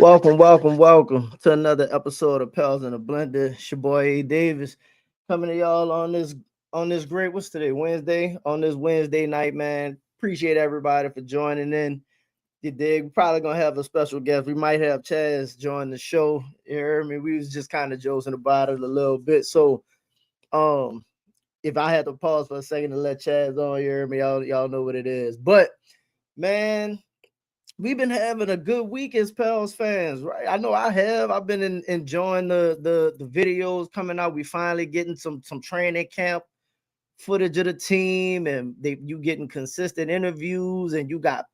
Welcome to another episode of Pels in a Blender. It's your boy A Davis coming to y'all on this great what's today? Wednesday. On this Wednesday night, man. Appreciate everybody for joining in. You dig? We're probably gonna have a special guest. We might have Chaz join the show. You heard me? We was just kind of joking about it a little bit. So um if I had to pause for a second to let Chaz on, you heard me, y'all know what it is. But man, we've been having a good week as Pels fans, right? I know I have. I've been enjoying the videos coming out. We finally getting some training camp footage of the team, and you getting consistent interviews, and you got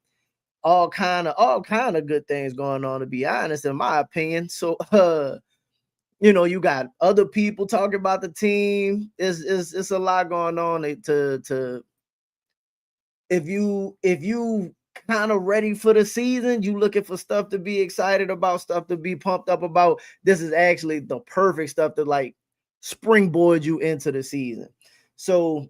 all kind of good things going on. To be honest, in my opinion, so you got other people talking about the team. It's a lot going on to if you kind of ready for the season, you looking for stuff to be excited about, stuff to be pumped up about. This is actually the perfect stuff to like springboard you into the season. So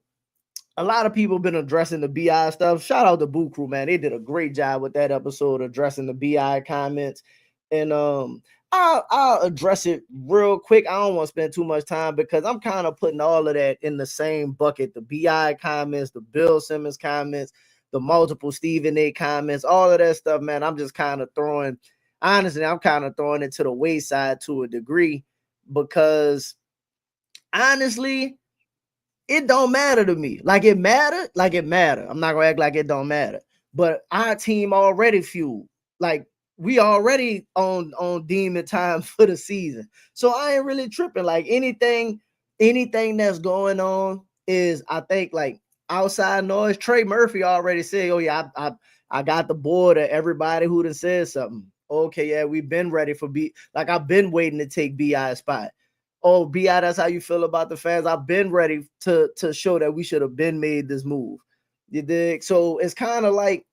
a lot of people been addressing the BI stuff. Shout out to Boo Crew, man. They did a great job with that episode addressing the BI comments. And I'll address it real quick. I don't want to spend too much time because I'm kind of putting all of that in the same bucket. The BI comments, the Bill Simmons comments, the multiple Stephen A comments, all of that stuff, man. I'm just kind of I'm kind of throwing it to the wayside to a degree because honestly, it don't matter to me. Like it matter. I'm not gonna act like it don't matter. But our team already fueled. Like we already on demon time for the season. So I ain't really tripping. Like anything that's going on is I think like outside noise. Trey Murphy already said, "Oh yeah, I got the board of everybody who done said something." Okay, yeah, we've been ready for B. Like I've been waiting to take BI's spot. Oh, BI, that's how you feel about the fans. I've been ready to show that we should have been made this move. You dig? So it's kind of like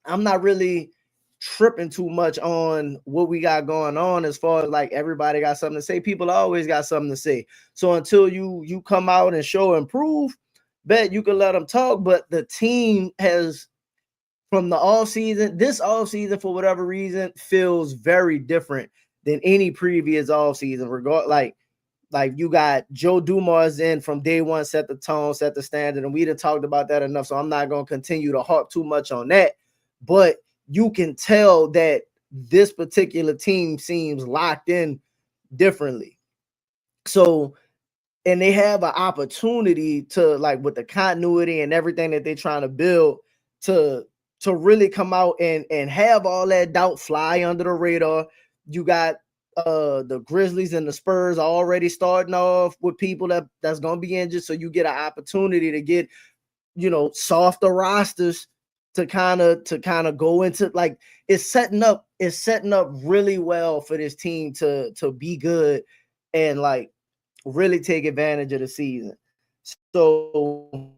I'm not really tripping too much on what we got going on as far as like everybody got something to say. People always got something to say. So until you come out and show and prove, bet you can let them talk. But the team has from the off season, this off season for whatever reason feels very different than any previous off season. Like you got Joe Dumars in from day one, set the tone, set the standard, and we done talked about that enough. So I'm not gonna continue to harp too much on that. But you can tell that this particular team seems locked in differently. So, and they have an opportunity to like with the continuity and everything that they're trying to build to really come out and have all that doubt fly under the radar. You got the Grizzlies and the Spurs already starting off with people that's gonna be injured, so you get an opportunity to get softer rosters to kind of go into like it's setting up really well for this team to be good and like really take advantage of the season. So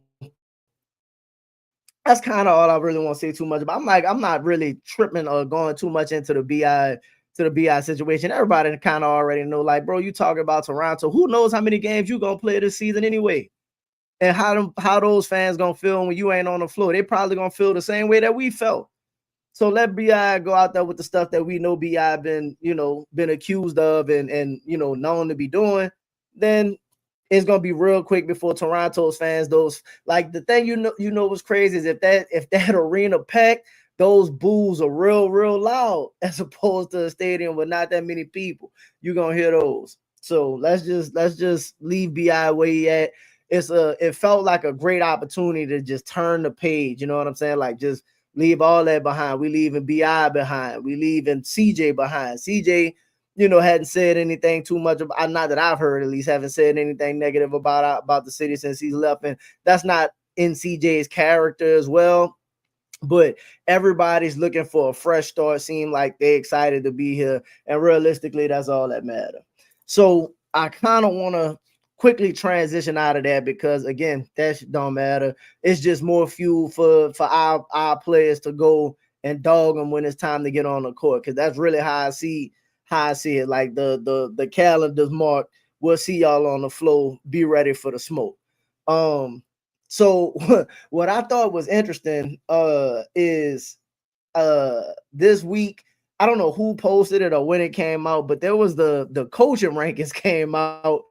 that's kind of all I really want to say too much about. I'm not really tripping or going too much into the BI situation. Everybody kind of already know, like, bro, you talking about Toronto. Who knows how many games you gonna play this season anyway? And how those fans gonna feel when you ain't on the floor? They probably gonna feel the same way that we felt. So let BI go out there with the stuff that we know BI been accused of and known to be doing. Then it's gonna be real quick before Toronto's fans. Those like the thing what's crazy is if that arena packed, those boos are real loud as opposed to a stadium with not that many people. You're gonna hear those. So let's just leave BI where he at. It felt like a great opportunity to just turn the page. You know what I'm saying? Like just leave all that behind. We leaving BI behind. We leaving CJ behind. CJ hadn't said anything too much about, not that I've heard at least, haven't said anything negative about the city since he's left. And that's not in CJ's character as well. But everybody's looking for a fresh start. Seem like they excited to be here. And realistically, that's all that matters. So I kind of want to quickly transition out of that because again, that don't matter. It's just more fuel for our players to go and dog them when it's time to get on the court. Because that's really how I see it. Like the calendar's marked. We'll see y'all on the floor. Be ready for the smoke. So what I thought was interesting is this week I don't know who posted it or when it came out, but there was the coaching rankings came out,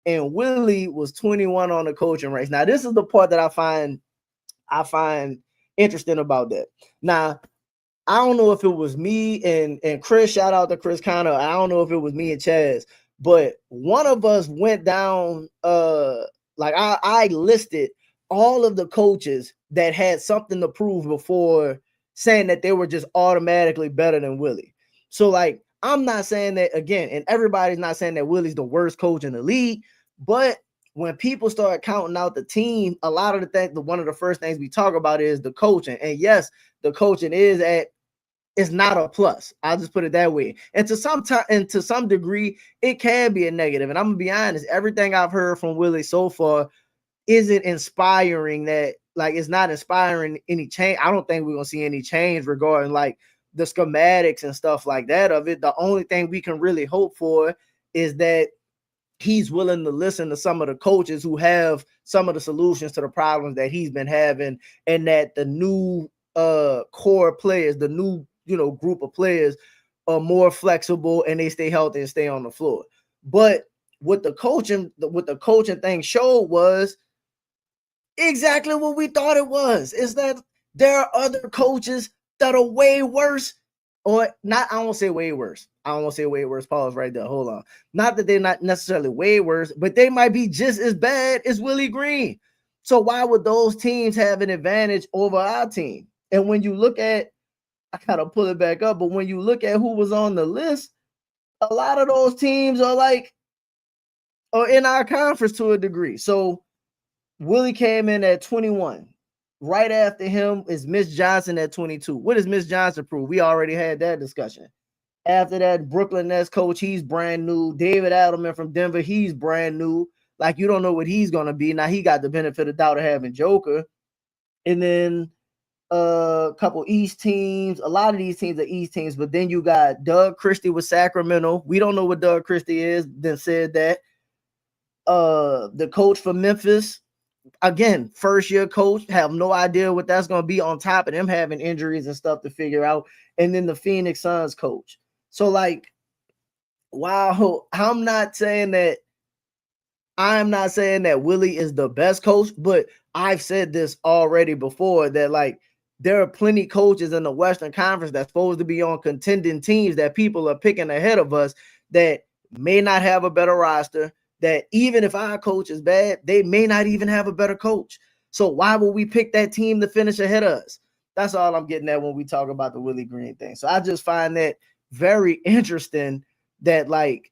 and Willie was 21 on the coaching ranks. Now, this is the part that I find interesting about that. Now, I don't know if it was me and Chris. Shout out to Chris Connor. I don't know if it was me and Chaz, but one of us went down. Like I listed all of the coaches that had something to prove before saying that they were just automatically better than Willie. So like I'm not saying that again, and everybody's not saying that Willie's the worst coach in the league, but when people start counting out the team, a lot of the things, one of the first things we talk about is the coaching. And yes, the coaching is not a plus. I'll just put it that way. And to some degree, it can be a negative. And I'm gonna be honest, everything I've heard from Willie so far isn't inspiring. That like it's not inspiring any change. I don't think we're gonna see any change regarding like the schematics and stuff like that of it. The only thing we can really hope for is that he's willing to listen to some of the coaches who have some of the solutions to the problems that he's been having, and that the new core players, the new group of players are more flexible and they stay healthy and stay on the floor. But what the coaching thing showed was exactly what we thought it was, is that there are other coaches that are way worse, or not. I won't say way worse. Pause right there. Hold on. Not that they're not necessarily way worse, but they might be just as bad as Willie Green. So why would those teams have an advantage over our team? And when you look at, I gotta pull it back up, but when you look at who was on the list, a lot of those teams are in our conference to a degree. So Willie came in at 21. Right after him is Miss Johnson at 22. What does Miss Johnson prove? We already had that discussion. After that, Brooklyn Nets coach, he's brand new. David Adelman from Denver, he's brand new. Like, you don't know what he's going to be. Now, he got the benefit of doubt of having Joker. And then a couple East teams. A lot of these teams are East teams. But then you got Doug Christie with Sacramento. We don't know what Doug Christie is. Then said that. The coach for Memphis, again, first year coach, have no idea what that's going to be on top of them having injuries and stuff to figure out. And then the Phoenix Suns coach. So like, wow, I'm not saying that Willie is the best coach, but I've said this already before that like there are plenty coaches in the Western Conference that's supposed to be on contending teams that people are picking ahead of us that may not have a better roster, that even if our coach is bad, they may not even have a better coach. So why would we pick that team to finish ahead of us? That's all I'm getting at when we talk about the Willie Green thing. So I just find that very interesting that like,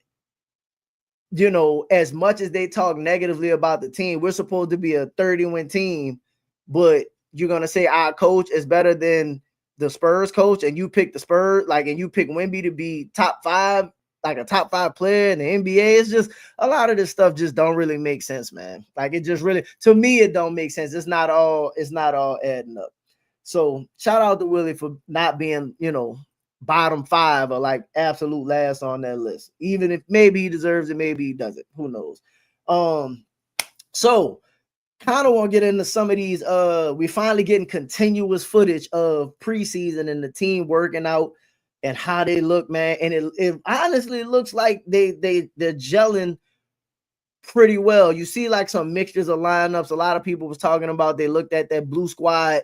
as much as they talk negatively about the team, we're supposed to be a 30-win team, but you're going to say our coach is better than the Spurs coach, and you pick the Spurs, like, and you pick Wemby to be top 5, like a top 5 player in the NBA. It's just a lot of this stuff just don't really make sense, man. Like, it just really, to me, it don't make sense. It's not all adding up. So shout out to Willie for not being, bottom 5 or like absolute last on that list. Even if maybe he deserves it, maybe he doesn't. Who knows? So kind of want to get into some of these. We finally getting continuous footage of preseason and the team working out and how they look, man. And it honestly looks like they're gelling pretty well. You see like some mixtures of lineups. A lot of people was talking about, they looked at that blue squad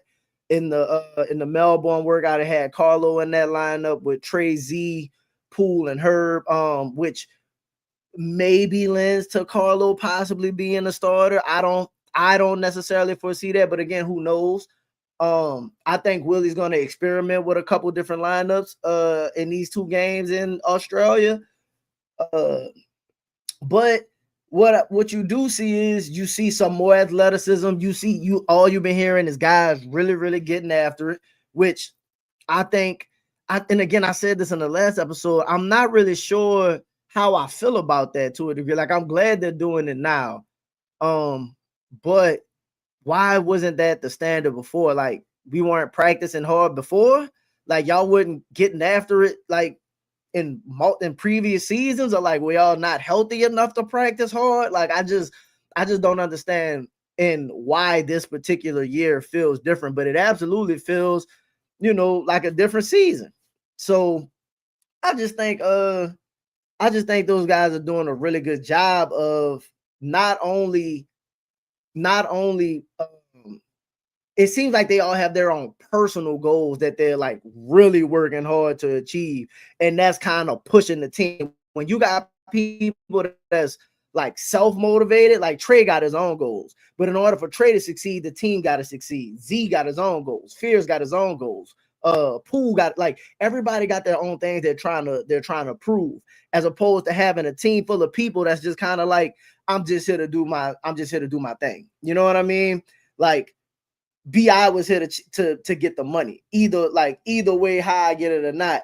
in the Melbourne workout. It had Carlo in that lineup with Trey Z, Poole, and Herb, which maybe lends to Carlo possibly being a starter. I don't necessarily foresee that, but again, who knows? I think Willie's going to experiment with a couple different lineups in these 2 games in Australia. But what you do see is you see some more athleticism. All you've been hearing is guys really, really getting after it, which I think, and again, I said this in the last episode, I'm not really sure how I feel about that to a degree. Like, I'm glad they're doing it now. But why wasn't that the standard before? Like, we weren't practicing hard before? Like, y'all wasn't getting after it like in previous seasons, or like, we all not healthy enough to practice hard? Like, I just don't understand and why this particular year feels different, but it absolutely feels, like a different season. So I just think those guys are doing a really good job of not only it seems like they all have their own personal goals that they're like really working hard to achieve, and that's kind of pushing the team. When you got people that's like self-motivated, like Trey got his own goals, but in order for Trey to succeed, the team got to succeed. Z got his own goals, Fears got his own goals, Poole got, like, everybody got their own things they're trying to prove, as opposed to having a team full of people that's just kind of like, I'm just here to do my thing. You know what I mean? Like, BI was here to get the money. Either way, how I get it or not.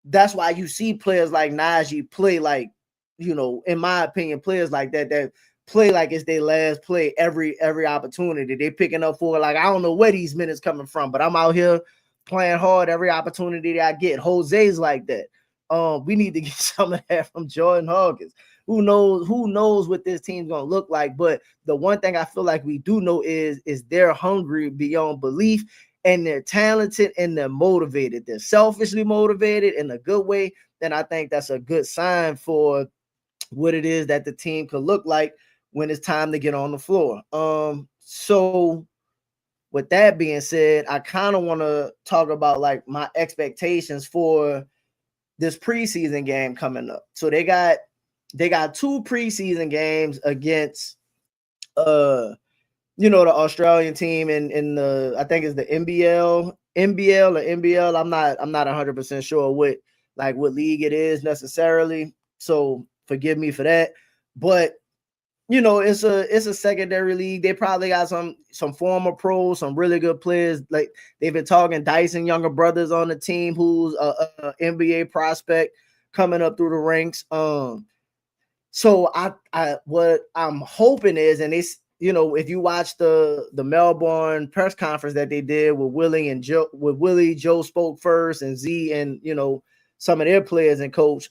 That's why you see players like Najee play like, in my opinion, players like that play like it's their last play every opportunity. They picking up for, like, I don't know where these minutes coming from, but I'm out here playing hard every opportunity that I get. Jose's like that. We need to get some of that from Jordan Hawkins. Who knows what this team's gonna look like? But the one thing I feel like we do know is they're hungry beyond belief, and they're talented, and they're motivated. They're selfishly motivated in a good way. And I think that's a good sign for what it is that the team could look like when it's time to get on the floor. So with that being said, I kind of want to talk about like my expectations for this preseason game coming up. So they got two preseason games against the Australian team in the, I think it's the NBL. I'm not 100% sure what league it is necessarily. So forgive me for that. But it's a secondary league. They probably got some former pros, some really good players. Like, they've been talking Dyson Younger brothers on the team, who's a NBA prospect coming up through the ranks. So I what I'm hoping is, and it's, if you watch the Melbourne press conference that they did with Willie, Joe spoke first, and Z, and some of their players and coach.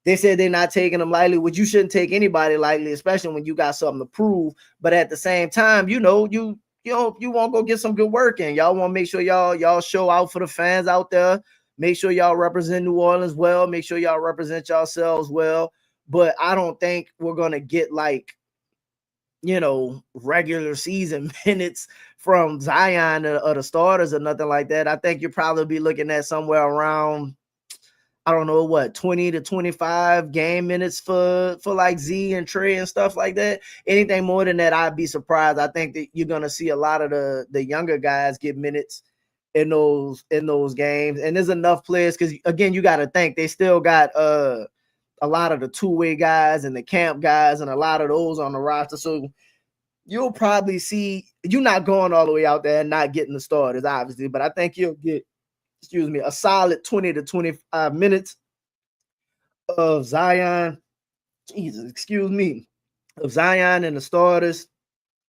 They said they're not taking them lightly, which you shouldn't take anybody lightly, especially when you got something to prove. But at the same time, you want to go get some good work in. Y'all want to make sure y'all show out for the fans out there. Make sure y'all represent New Orleans well. Make sure y'all represent yourselves well. But I don't think we're gonna get regular season minutes from Zion or the starters or nothing like that. I think you'll probably be looking at somewhere around, I don't know what, 20 to 25 game minutes for like Z and Trey and stuff like that. Anything more than that, I'd be surprised. I think that you're gonna see a lot of the younger guys get minutes in those games. And there's enough players, because again, you got to think they still got a lot of the two-way guys and the camp guys and a lot of those on the roster. So you'll probably see, you're not going all the way out there and not getting the starters, obviously, but I think you'll get, a solid 20 to 25 minutes of Zion, of Zion and the starters.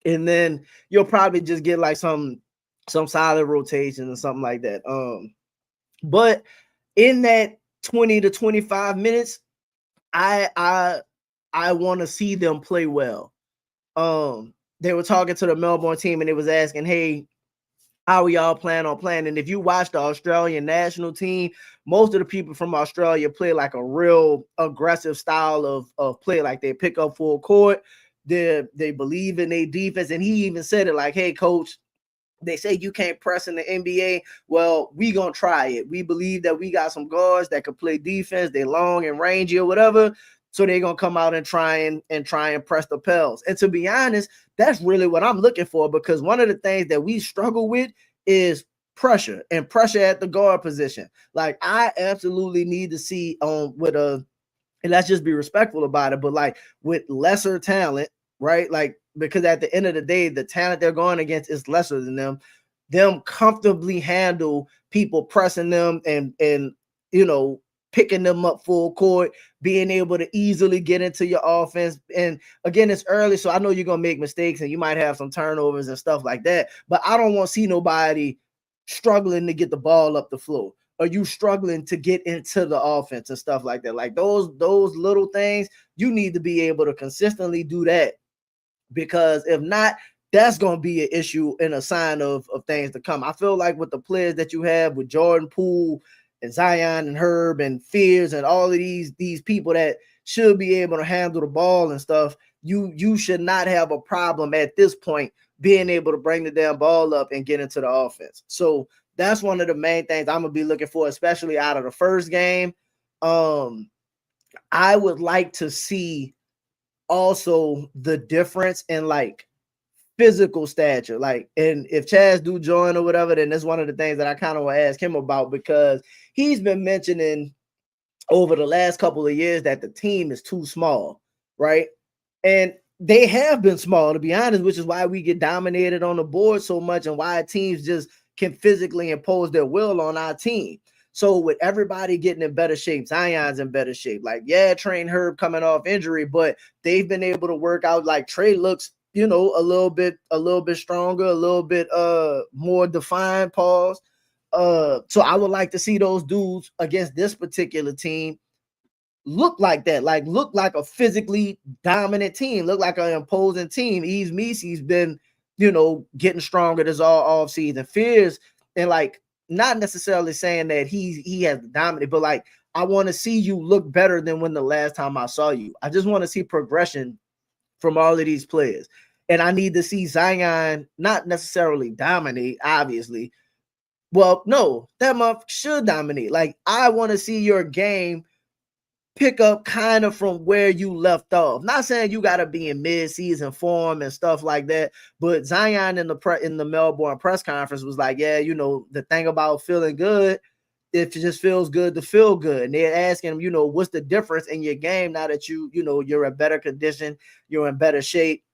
And then you'll probably just get like some solid rotation or something like that. But in that 20 to 25 minutes, I want to see them play well. They were talking to the Melbourne team and it was asking, hey, how are y'all plan on playing? And if you watch the Australian national team, most of the people from Australia play like a real aggressive style of play. Like, they pick up full court. They believe in their defense. And he even said it like, hey, coach, they say you can't press in the NBA. Well, we gonna try it. We believe that we got some guards that could play defense. They long and rangy or whatever. So they're gonna come out and try and press the Pels. And to be honest, that's really what I'm looking for, because one of the things that we struggle with is pressure at the guard position. Like, I absolutely need to see and let's just be respectful about it, but like with lesser talent, right? Like, because at the end of the day, the talent they're going against is lesser than them comfortably handle people pressing them and picking them up full court, being able to easily get into your offense. And again, it's early, so I know you're going to make mistakes and you might have some turnovers and stuff like that, but I don't want to see nobody struggling to get the ball up the floor. Are you struggling to get into the offense and stuff like that? Like, those little things, you need to be able to consistently do that, because if not, that's going to be an issue and a sign of things to come. I feel like with the players that you have with Jordan Poole Zion and Herb and Fears and all of these people that should be able to handle the ball and stuff, you should not have a problem at this point being able to bring the damn ball up and get into the offense. So that's one of the main things I'm gonna be looking for, especially out of the first game. I would like to see also the difference in like physical stature. Like, and if Chaz do join or whatever, then that's one of the things that I kind of want to ask him about, because he's been mentioning over the last couple of years that the team is too small, right? And they have been small, to be honest, which is why we get dominated on the board so much and why teams just can physically impose their will on our team. So with everybody getting in better shape, Zion's in better shape. Like, yeah, Train Herb coming off injury, but they've been able to work out. Like Trey looks, a little bit stronger, a little bit more defined, pause. So I would like to see those dudes against this particular team look like that, like look like a physically dominant team, look like an imposing team. Yves Misi's been, getting stronger this all off season. Fears, and like not necessarily saying that he has dominated, but like I want to see you look better than when the last time I saw you. I just want to see progression from all of these players. And I need to see Zion not necessarily dominate, obviously. Well, no, that month should dominate. Like, I want to see your game pick up kind of from where you left off. Not saying you got to be in mid-season form and stuff like that, but Zion in the Melbourne press conference was like, yeah, the thing about feeling good, it just feels good to feel good. And they're asking him, what's the difference in your game now that you're in better condition, you're in better shape.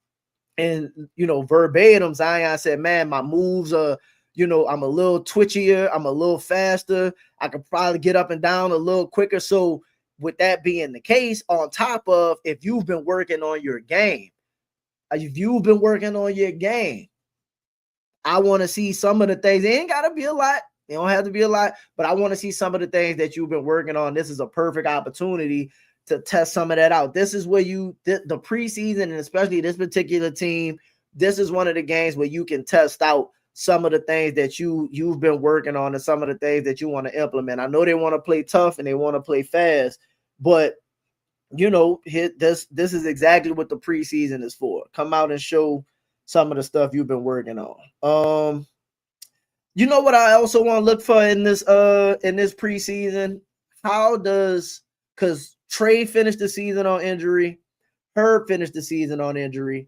And, verbatim, Zion said, man, my moves are, I'm a little twitchier. I'm a little faster. I could probably get up and down a little quicker. So with that being the case, on top of if you've been working on your game, I want to see some of the things. It ain't got to be a lot. It don't have to be a lot, but I want to see some of the things that you've been working on. This is a perfect opportunity to test some of that out. This is where the preseason, and especially this particular team, this is one of the games where you can test out some of the things that you've been working on and some of the things that you want to implement. I know they want to play tough and they want to play fast, but this is exactly what the preseason is for. Come out and show some of the stuff you've been working on. You know what I also want to look for in this preseason? Because Trey finished the season on injury, Herb finished the season on injury.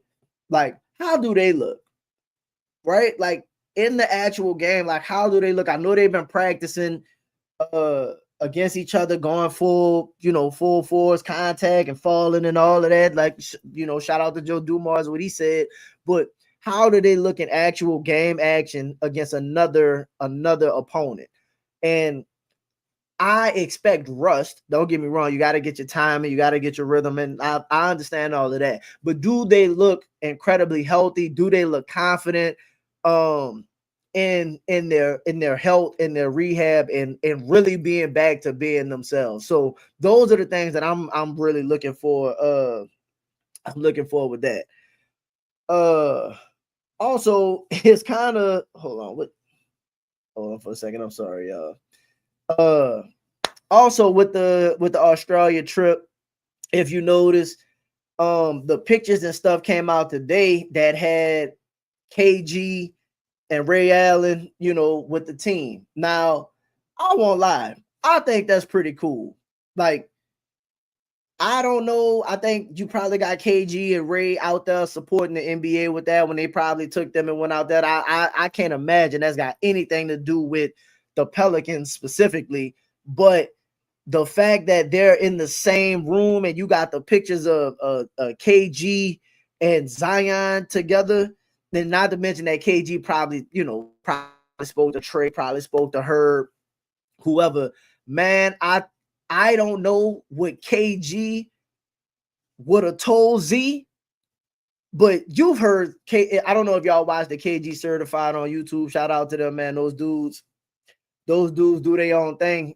Like, how do they look? Right? Like in the actual game, like how do they look? I know they've been practicing against each other, going full force contact and falling and all of that. Like, shout out to Joe Dumars, what he said. But how do they look in actual game action against another opponent? And I expect rust. Don't get me wrong. You got to get your timing. You got to get your rhythm. And I understand all of that. But do they look incredibly healthy? Do they look confident in their health, in their rehab, and really being back to being themselves? So those are the things that I'm really looking for. I'm looking forward with that. Also, it's kind of hold on for a second. I'm sorry, y'all. Also with the Australia trip, if you notice, the pictures and stuff came out today that had KG and Ray Allen, with the team. Now, I won't lie, I think that's pretty cool. Like, I don't know. I think you probably got KG and Ray out there supporting the NBA with that when they probably took them and went out there. I can't imagine that's got anything to do with the Pelicans specifically, but the fact that they're in the same room and you got the pictures of KG and Zion together, then not to mention that KG probably spoke to Trey, probably spoke to Herb, whoever. Man, I don't know what KG would have told Z, but you've heard I don't know if y'all watched the KG Certified on YouTube. Shout out to them, man. Those dudes do their own thing.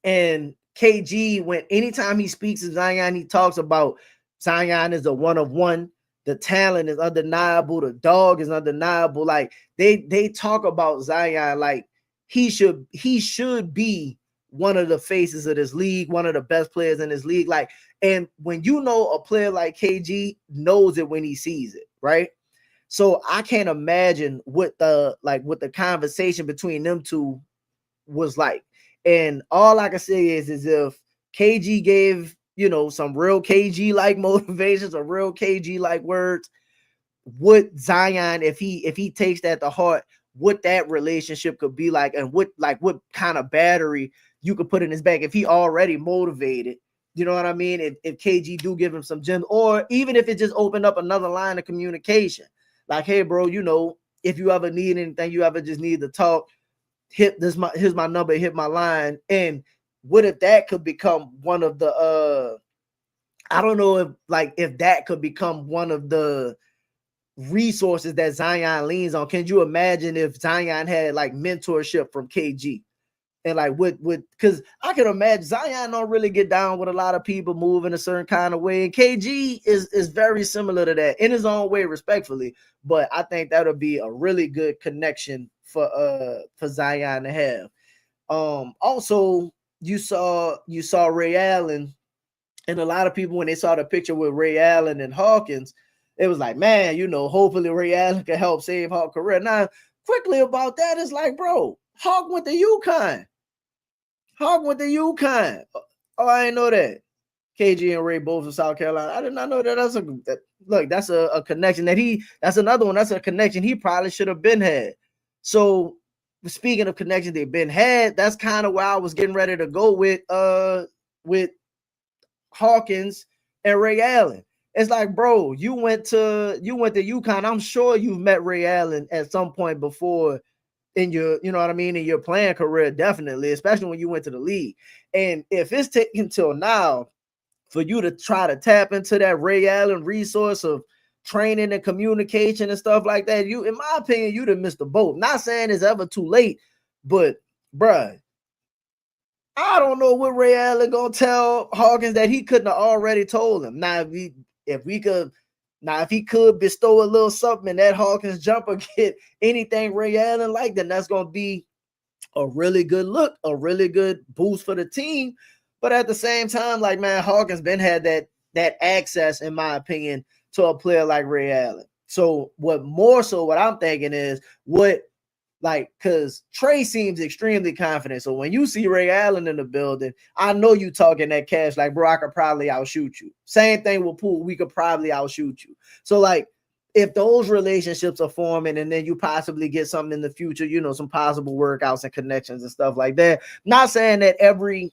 And KG, when anytime he speaks of Zion, he talks about Zion is a one of one. The talent is undeniable. The dog is undeniable. Like they talk about Zion like he should be one of the faces of this league, one of the best players in this league. Like, and when you know a player like KG knows it when he sees it, right? So I can't imagine what the conversation between them two was like. And all I can say is if KG gave, some real KG like motivations or real KG like words, what Zion, if he takes that to heart, what that relationship could be like, and what kind of battery you could put in his back if he already motivated. You know what I mean? If KG do give him some gems, or even if it just opened up another line of communication, like, hey, bro, if you ever need anything, you ever just need to talk, here's my number, hit my line. And what if that could become one of the I don't know if that could become one of the resources that Zion leans on. Can you imagine if Zion had like mentorship from KG? And like because I can imagine Zion don't really get down with a lot of people, move in a certain kind of way. And KG is very similar to that in his own way, respectfully. But I think that'll be a really good connection for Zion to have. Also you saw Ray Allen, and a lot of people when they saw the picture with Ray Allen and Hawkins, it was like, man, hopefully Ray Allen can help save Hawk's career. Now, quickly about that, it's like, bro, Hawk went to UConn. Hawk went to UConn. Oh, I didn't know that. KG and Ray both from South Carolina. I did not know that. That's a connection that's another one. That's a connection he probably should have been had. So speaking of connections they've been had, that's kind of where I was getting ready to go with Hawkins and Ray Allen. It's like, bro, you went to UConn. I'm sure you've met Ray Allen at some point before in your, you know what I mean, in your playing career, definitely, especially when you went to the league. And if it's taken till now for you to try to tap into that Ray Allen resource of training and communication and stuff like that, in my opinion, you'd have missed the boat. Not saying it's ever too late, but bruh, I don't know what Ray Allen gonna tell Hawkins that he couldn't have already told him. Now, if he could bestow a little something and that Hawkins jumper get anything Ray Allen like, then that's gonna be a really good look, a really good boost for the team. But at the same time, like, man, Hawkins been had that access, in my opinion, to a player like Ray Allen. So what I'm thinking is because Trey seems extremely confident. So when you see Ray Allen in the building, I know you talking that cash like, bro, I could probably outshoot you. Same thing with Poole. We could probably outshoot you. So like, if those relationships are forming and then you possibly get something in the future, some possible workouts and connections and stuff like that. Not saying that every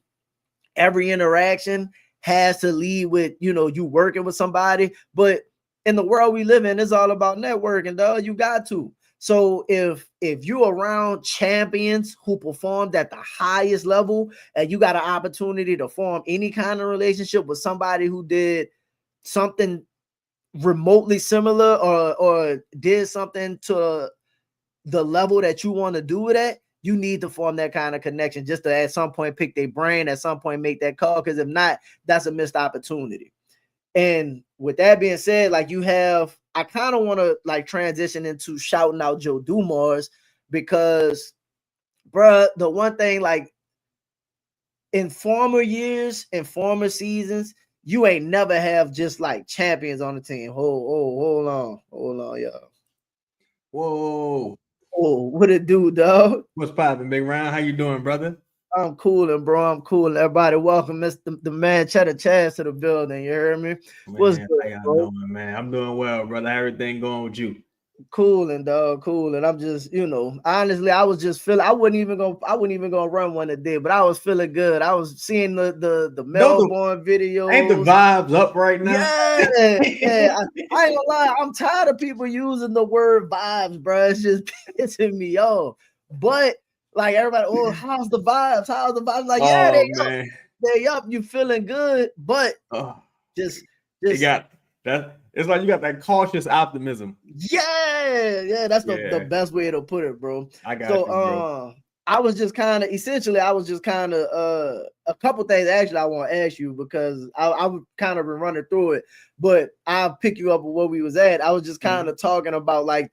interaction has to lead with, you working with somebody, but in the world we live in, it's all about networking, dog. You got to. So if you're around champions who performed at the highest level and you got an opportunity to form any kind of relationship with somebody who did something remotely similar or did something to the level that you want to do it at, you need to form that kind of connection just to at some point pick their brain, at some point make that call, because if not, that's a missed opportunity. And with that being said, like, I kind of want to like transition into shouting out Joe Dumars, because, bruh, the one thing, like, in former years, in former seasons, you ain't never have just like champions on the team. Hold on, y'all. Whoa. Oh, what it do, dog? What's poppin', Big Round? How you doing, brother? I'm cooling, bro. I'm cooling. Everybody, welcome Mr. the man Cheddar Chaz to the building. You hear me? What's Man, good, how y'all bro? doing, man? I'm doing well, brother. How everything going with you? Cooling, dog. Cooling. I'm just, honestly, I was just feeling. I wasn't even gonna run one today, but I was feeling good. I was seeing the Don't Melbourne ain't the videos. vibes up right now? Yeah, yeah. I ain't gonna lie. I'm tired of people using the word vibes, bro. It's just pissing me off. But like, everybody, oh, how's the vibes? How's the vibes? Like, yeah, Oh man. they up. You feeling good, but Oh, just it just got that. It's like you got that cautious optimism. yeah, that's the Yeah, best way to put it, bro. I got So you, bro. I was just kind of a couple things actually I want to ask you, because I would kind of been running through it, but I'll pick you up with where we was at. I was just kind of talking about like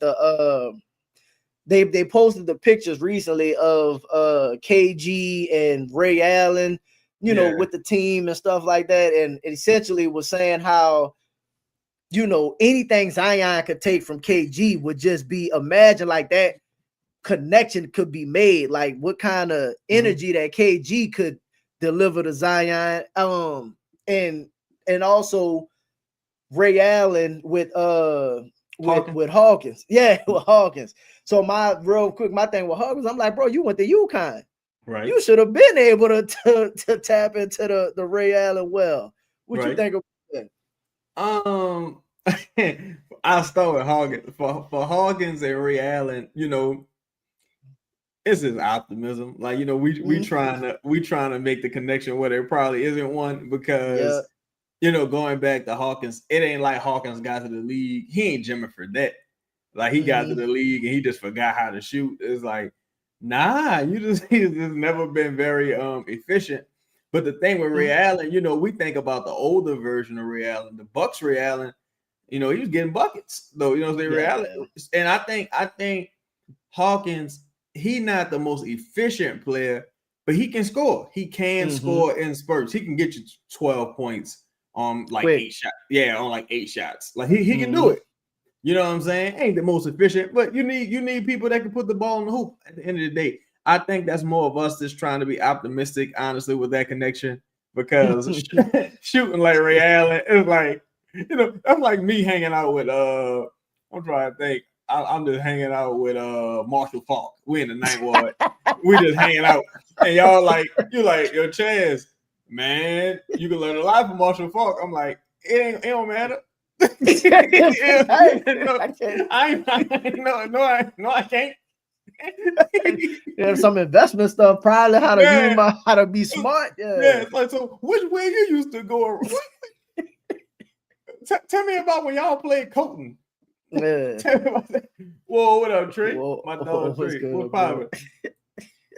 they posted the pictures recently of KG and Ray Allen, you know, Yeah. with the team and stuff like that, and it essentially was saying how, you know, anything Zion could take from KG would just be, imagine like that connection could be made, like what kind of energy that KG could deliver to Zion, and also Ray Allen Talking. with Hawkins. Yeah, with Hawkins. So my real quick, my thing with Hawkins, I'm like, bro, you went to UConn. Right. You should have been able to tap into the Ray Allen well. What you Right. think of that? I'll start with Hawkins. For Hawkins and Ray Allen, you know, it's his optimism. Like, you know, we trying to make the connection where there probably isn't one, Yeah. because, you know, going back to Hawkins, it ain't like Hawkins got to the league. He ain't Jimmy Fredette. Like, he got to the league and he just forgot how to shoot. It's like, nah, he's just never been very efficient. But the thing with Ray Allen, you know, we think about the older version of Ray Allen, the Bucks Ray Allen. You know, he was getting buckets, though. You know, they Ray Allen, and I think Hawkins, he not the most efficient player, but he can score. He can score in spurts. He can get you 12 points on like Quick. 8 shots. Yeah, on like 8 shots. Like he can do it. You know what I'm saying? Ain't the most efficient, but you need people that can put the ball in the hoop at the end of the day. I think that's more of us just trying to be optimistic, honestly, with that connection, because shooting like Ray Allen is like, you know, that's like me hanging out with I'm trying to think. I'm just hanging out with Marshall Falk. We in the ninth ward. We just hanging out. And y'all like, you like, your Chaz, man, you can learn a lot from Marshall Falk. I'm like, it don't matter. I can't. There's some investment stuff, probably how to use how to be smart. Yeah. Like, so which way you used to go? Tell me about when y'all played Colton. Yeah. Tell me about that. Whoa, what up, Trey? Whoa, My dog what's Trey. good, What bro? poppin'?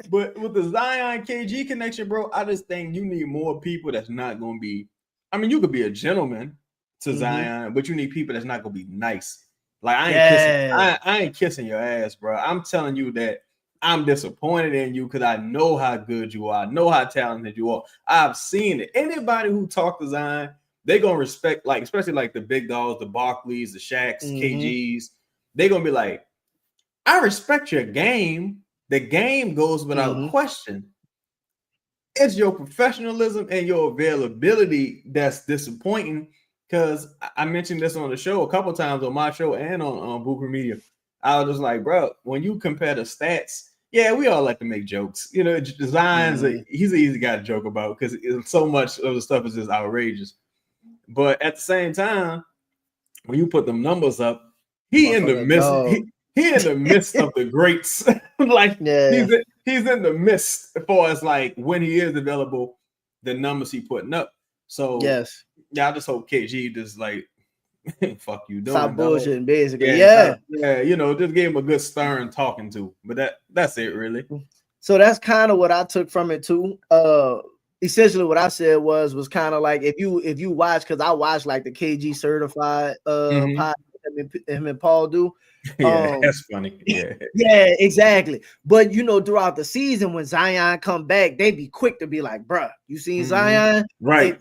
But with the Zion KG connection, bro, I just think you need more people that's not gonna be. I mean, you could be a gentleman to Zion, but you need people that's not gonna be nice. Like, I ain't kissing your ass, bro. I'm telling you that I'm disappointed in you because I know how good you are. I know how talented you are. I've seen it. Anybody who talked to Zion, they gonna respect, like, especially like the big dogs, the Barkleys, the Shaqs, KGs. They gonna be like, I respect your game. The game goes without question. It's your professionalism and your availability that's disappointing. Because I mentioned this on the show a couple times, on my show and on Booker Media. I was just like, bro, when you compare the stats, yeah, we all like to make jokes. You know, Zion's he's an easy guy to joke about because so much of the stuff is just outrageous. But at the same time, when you put them numbers up, he in the midst. He in the midst of the greats. Like, he's in the midst as far as like when he is available, the numbers he putting up. So yeah, I just hope KG just like fuck you doing. Stop bullshitting, basically. Yeah, you know, just give him a good stern talking to. But that's it, really. So that's kind of what I took from it too. Essentially what I said was kind of like, if you watch, because I watched like the KG certified podcast him and Paul do. Yeah, that's funny. Yeah. Yeah, exactly. But you know, throughout the season, when Zion come back, they be quick to be like, bruh, you seen Zion? Right.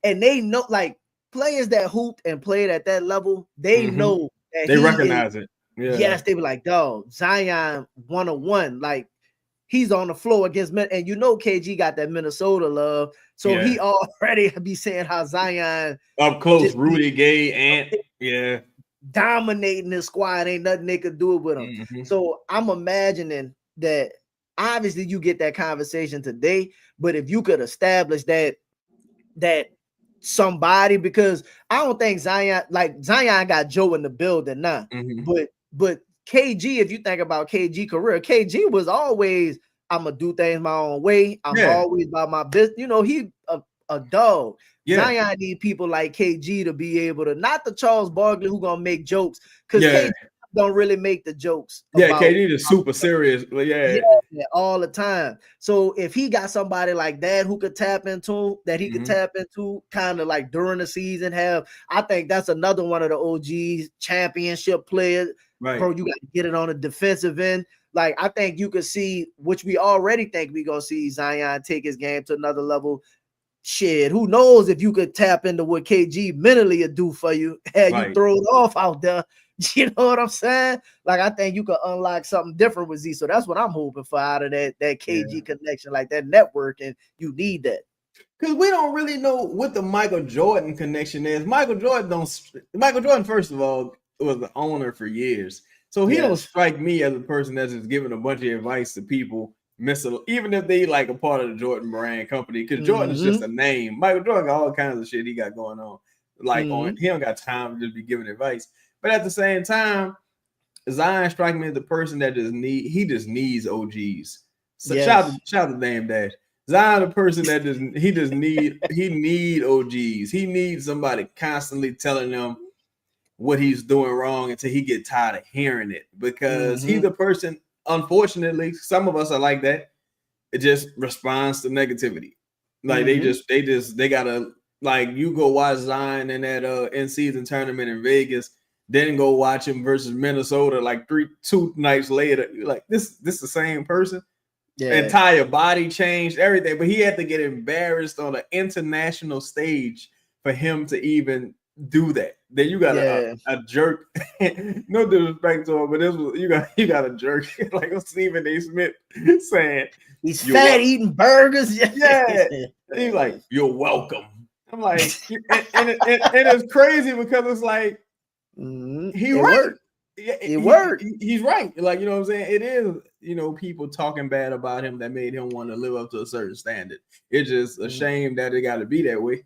And they know, like, players that hooped and played at that level, they know that they recognize it. Yeah. Yes, they be like, dog, Zion 101. Like, he's on the floor against men, and you know KG got that Minnesota love, so he already be saying how Zion up close, Rudy Gay, and dominating the squad, ain't nothing they could do with him. So I'm imagining that obviously you get that conversation today, but if you could establish that somebody, because I don't think Zion got Joe in the building now, but KG, if you think about KG career, KG was always, I'm gonna do things my own way. I'm always about my business. You know, he a dog. Zion need people like KG to be able to, not the Charles Barkley who gonna make jokes, because KG don't really make the jokes. KG is super serious. All the time. So if he got somebody like that who could tap into, kind of like during the season, I think that's another one of the OGs championship players. Right. bro, you got to get it on the defensive end. Like, I think you could see, which we already think we gonna see Zion take his game to another level. Shit, who knows if you could tap into what KG mentally would do for you, had you Right. throw it off out there. You know what I'm saying? Like, I think you could unlock something different with Z. So that's what I'm hoping for out of that KG connection, like that network, and you need that. Because we don't really know what the Michael Jordan connection is. Michael Jordan, first of all, was the owner for years. So he don't strike me as a person that's just giving a bunch of advice to people, even if they like a part of the Jordan brand company, because Jordan is just a name. Michael Jordan got all kinds of shit he got going on. He don't got time to just be giving advice. But at the same time, Zion strikes me as the person that just needs OGs. So shout out to Dame Dash. Zion, the person that he need OGs. He needs somebody constantly telling him what he's doing wrong until he get tired of hearing it. Because he's the person, unfortunately, some of us are like that. It just responds to negativity. Like they gotta, like, you go watch Zion in that in-season tournament in Vegas, then go watch him versus Minnesota like 2 nights later. You're like, this the same person. Yeah. Entire body changed, everything, but he had to get embarrassed on an international stage for him to even do that. Then you got a jerk. No disrespect to him, but you got a jerk like Stephen A. Smith saying he's fat eating burgers. Yeah, he's like, you're welcome. I'm like, and it's crazy because it's like he worked. It worked. He's right. Like, you know what I'm saying? It is, people talking bad about him that made him want to live up to a certain standard. It's just a shame that it got to be that way.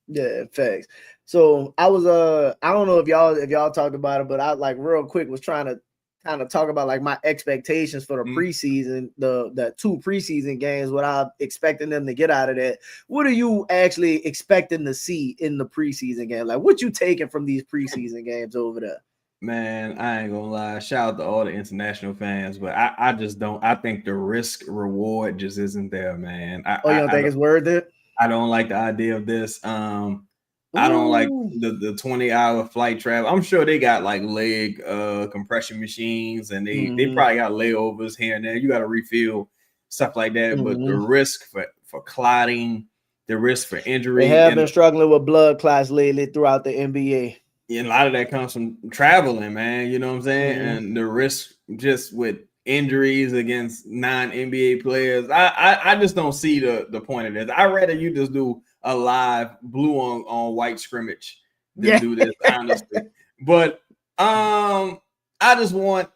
Yeah, facts. So I was I don't know if y'all talked about it, but I like real quick was trying to kind of talk about like my expectations for the preseason, the 2 preseason games, what I'm expecting them to get out of that. What are you actually expecting to see in the preseason game? Like, what you taking from these preseason games over there? Man, I ain't gonna lie. Shout out to all the international fans, but I just don't. I think the risk reward just isn't there, man. You don't think it's worth it? I don't like the idea of this. I don't like the 20-hour flight travel. I'm sure they got like leg compression machines, and they probably got layovers here and there. You got to refill stuff like that. But the risk for clotting, the risk for injury, they have been struggling with blood clots lately throughout the NBA. And a lot of that comes from traveling, man. You know what I'm saying? And the risk just with injuries against non-NBA players. I just don't see the point of this. I'd rather you just do a live blue on white scrimmage than do this, honestly. But I just want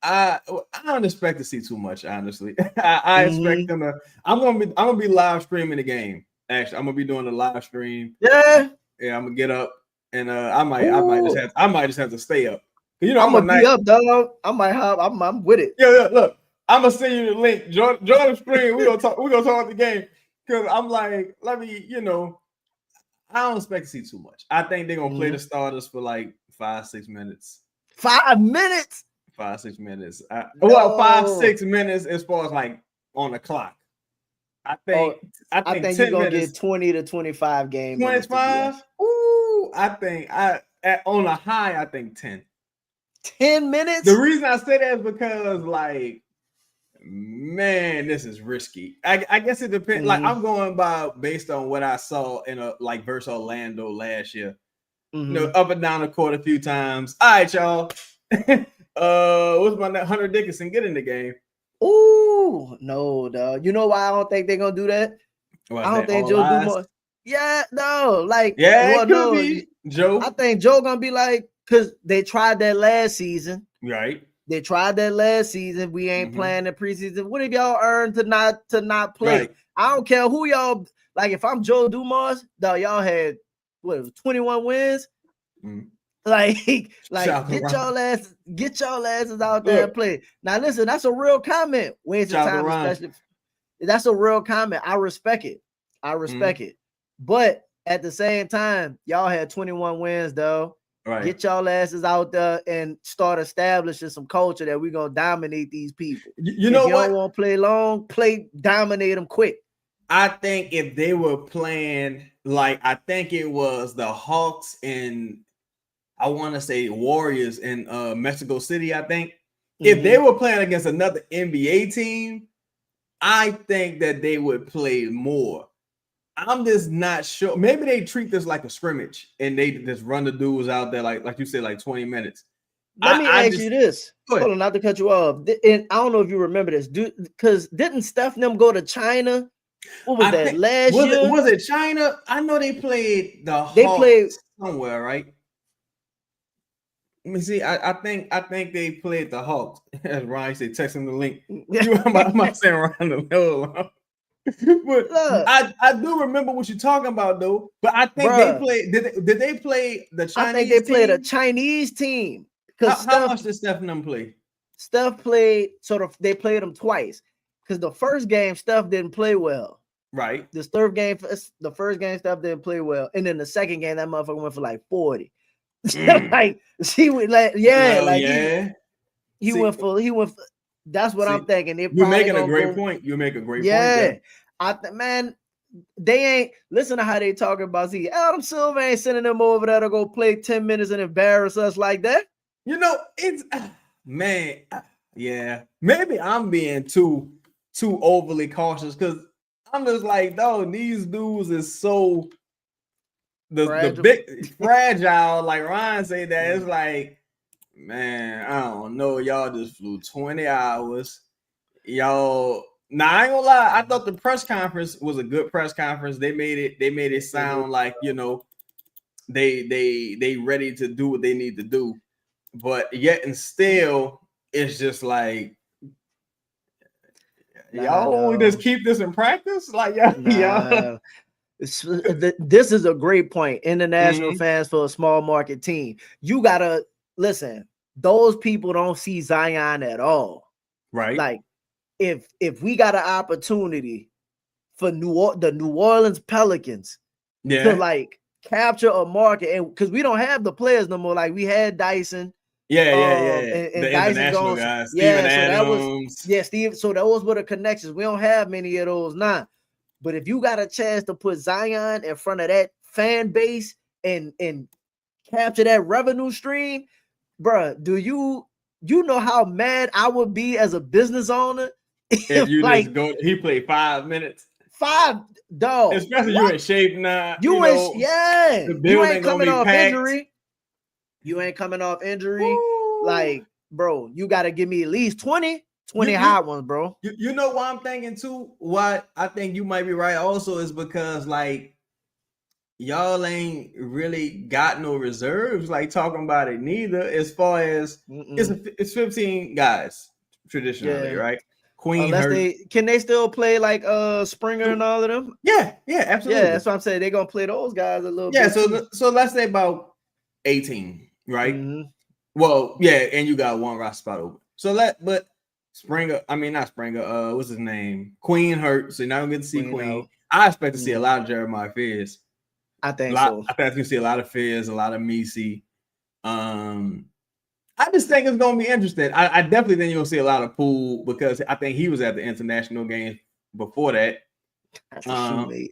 I don't expect to see too much, honestly. I expect them to. I'm gonna be live streaming the game. Actually, I'm gonna be doing a live stream. Yeah, I'm gonna get up. And I might just have to stay up. I'm gonna be up, dog. I might have. I'm with it. Yeah, look. I'm gonna send you the link. Join the stream. We're gonna talk about the game. Because I'm like, let me, I don't expect to see too much. I think they're gonna play the starters for like 5-6 minutes. 5 minutes? 5-6 minutes. 5-6 minutes as far as like on the clock. I think you're gonna get 20 to 25 games. 25? I think on a high, I think 10. 10 minutes? The reason I say that is because, like, man, this is risky. I guess it depends. Like, I'm going based on what I saw in versus Orlando last year. Up and down the court a few times. All right, y'all. What's my Hunter Dickinson get in the game? Ooh, no, dog. You know why I don't think they're gonna do that? I don't think Joe do more. Yeah, no, like, it could be Joe. I think Joe gonna be like, because they tried that last season. Right. They tried that last season. We ain't playing the preseason. What have y'all earned to not play? Right. I don't care who y'all like. If I'm Joe Dumas, dog, y'all had 21 wins. Like get y'all asses out there and play. Now listen, that's a real comment. Wasting time, especially. That's a real comment. I respect it. It. But at the same time, y'all had 21 wins, though. Right. Get y'all asses out there and start establishing some culture that we're gonna dominate these people. You know what? Don't want to play long, dominate them quick. I think if they were playing I think it was the Hawks and I want to say Warriors in Mexico City, I think. If they were playing against another NBA team, I think that they would play more. I'm just not sure. Maybe they treat this like a scrimmage and they just run the dudes out there like you said, like 20 minutes. Let me I ask just you this. go ahead. Hold on, not to cut you off. And I don't know if you remember this, because didn't Steph and them go to China? What was I that, think last year? was it China? I know they played the They played. Hawks somewhere, right? Let me see. I think they played the Hawks. As Ryan said, text him the link. You I'm saying around the hell. But Look, I do remember what you're talking about though. But I think they bruh, played. Did they play the I think they Chinese played a team? Chinese team because How much did Steph and them play? Steph played they played them twice. Because the first game Steph didn't play well. Right. The first game Steph didn't play well, and then the second game that motherfucker went for like 40. Like she would like Well, like yeah. he See, went for that's what I'm thinking. They you're probably making a gonna great go. point. You make a great point Yeah, there. man, they ain't listen to how they talking about. See, Adam Silver ain't sending them over there to go play 10 minutes and embarrass us like that. You know, it's man, yeah. Maybe I'm being too overly cautious because I'm just like, no, these dudes is so the Fragile. big fragile. Like Ryan said, that it's like, man, I don't know. Y'all just flew 20 hours. Y'all. Now I ain't gonna lie. I thought the press conference was a good press conference. They made it sound like, you know, they ready to do what they need to do. But yet and still, it's just like y'all just keep this in practice. Like y'all. This is a great point. International fans for a small market team. You gotta listen. Those people don't see Zion at all. Right. Like if we got an opportunity for the New Orleans Pelicans to like capture a market, and because we don't have the players no more. Like we had Dyson. Yeah. And The Dyson's international gone. guys, Yeah, Steven so that was Adams. Steve. So those were the connections. We don't have many of those now. But if you got a chance to put Zion in front of that fan base and capture that revenue stream, bruh, do you know how mad I would be as a business owner If you like just go, he played 5 minutes. 5 dog. Especially what? You in shape now. You The you ain't building gonna coming be off packed. injury. You ain't coming off injury. Woo. Like, bro, you got to give me at least 20 hot ones, bro. You know why I'm thinking too? What I think you might be right also is because like y'all ain't really got no reserves, like talking about it neither. As far as it's 15 guys traditionally, right? Queen Unless hurt. can they still play like Springer and all of them? Yeah, absolutely. Yeah, that's what I'm saying. They're gonna play those guys a little bit. too. So let's say about 18, right? Well, yeah, and you got one roster spot open. So but Springer, I mean not Springer, what's his name? Queen hurt, so you're not gonna get to see Queen. I expect to see a lot of Jeremiah Fizz. I think so. I think you're gonna see a lot of Fizz, a lot of Misi. I just think it's gonna be interesting. I definitely think you're gonna see a lot of Poole because I think he was at the international game before that. That's a shoemate.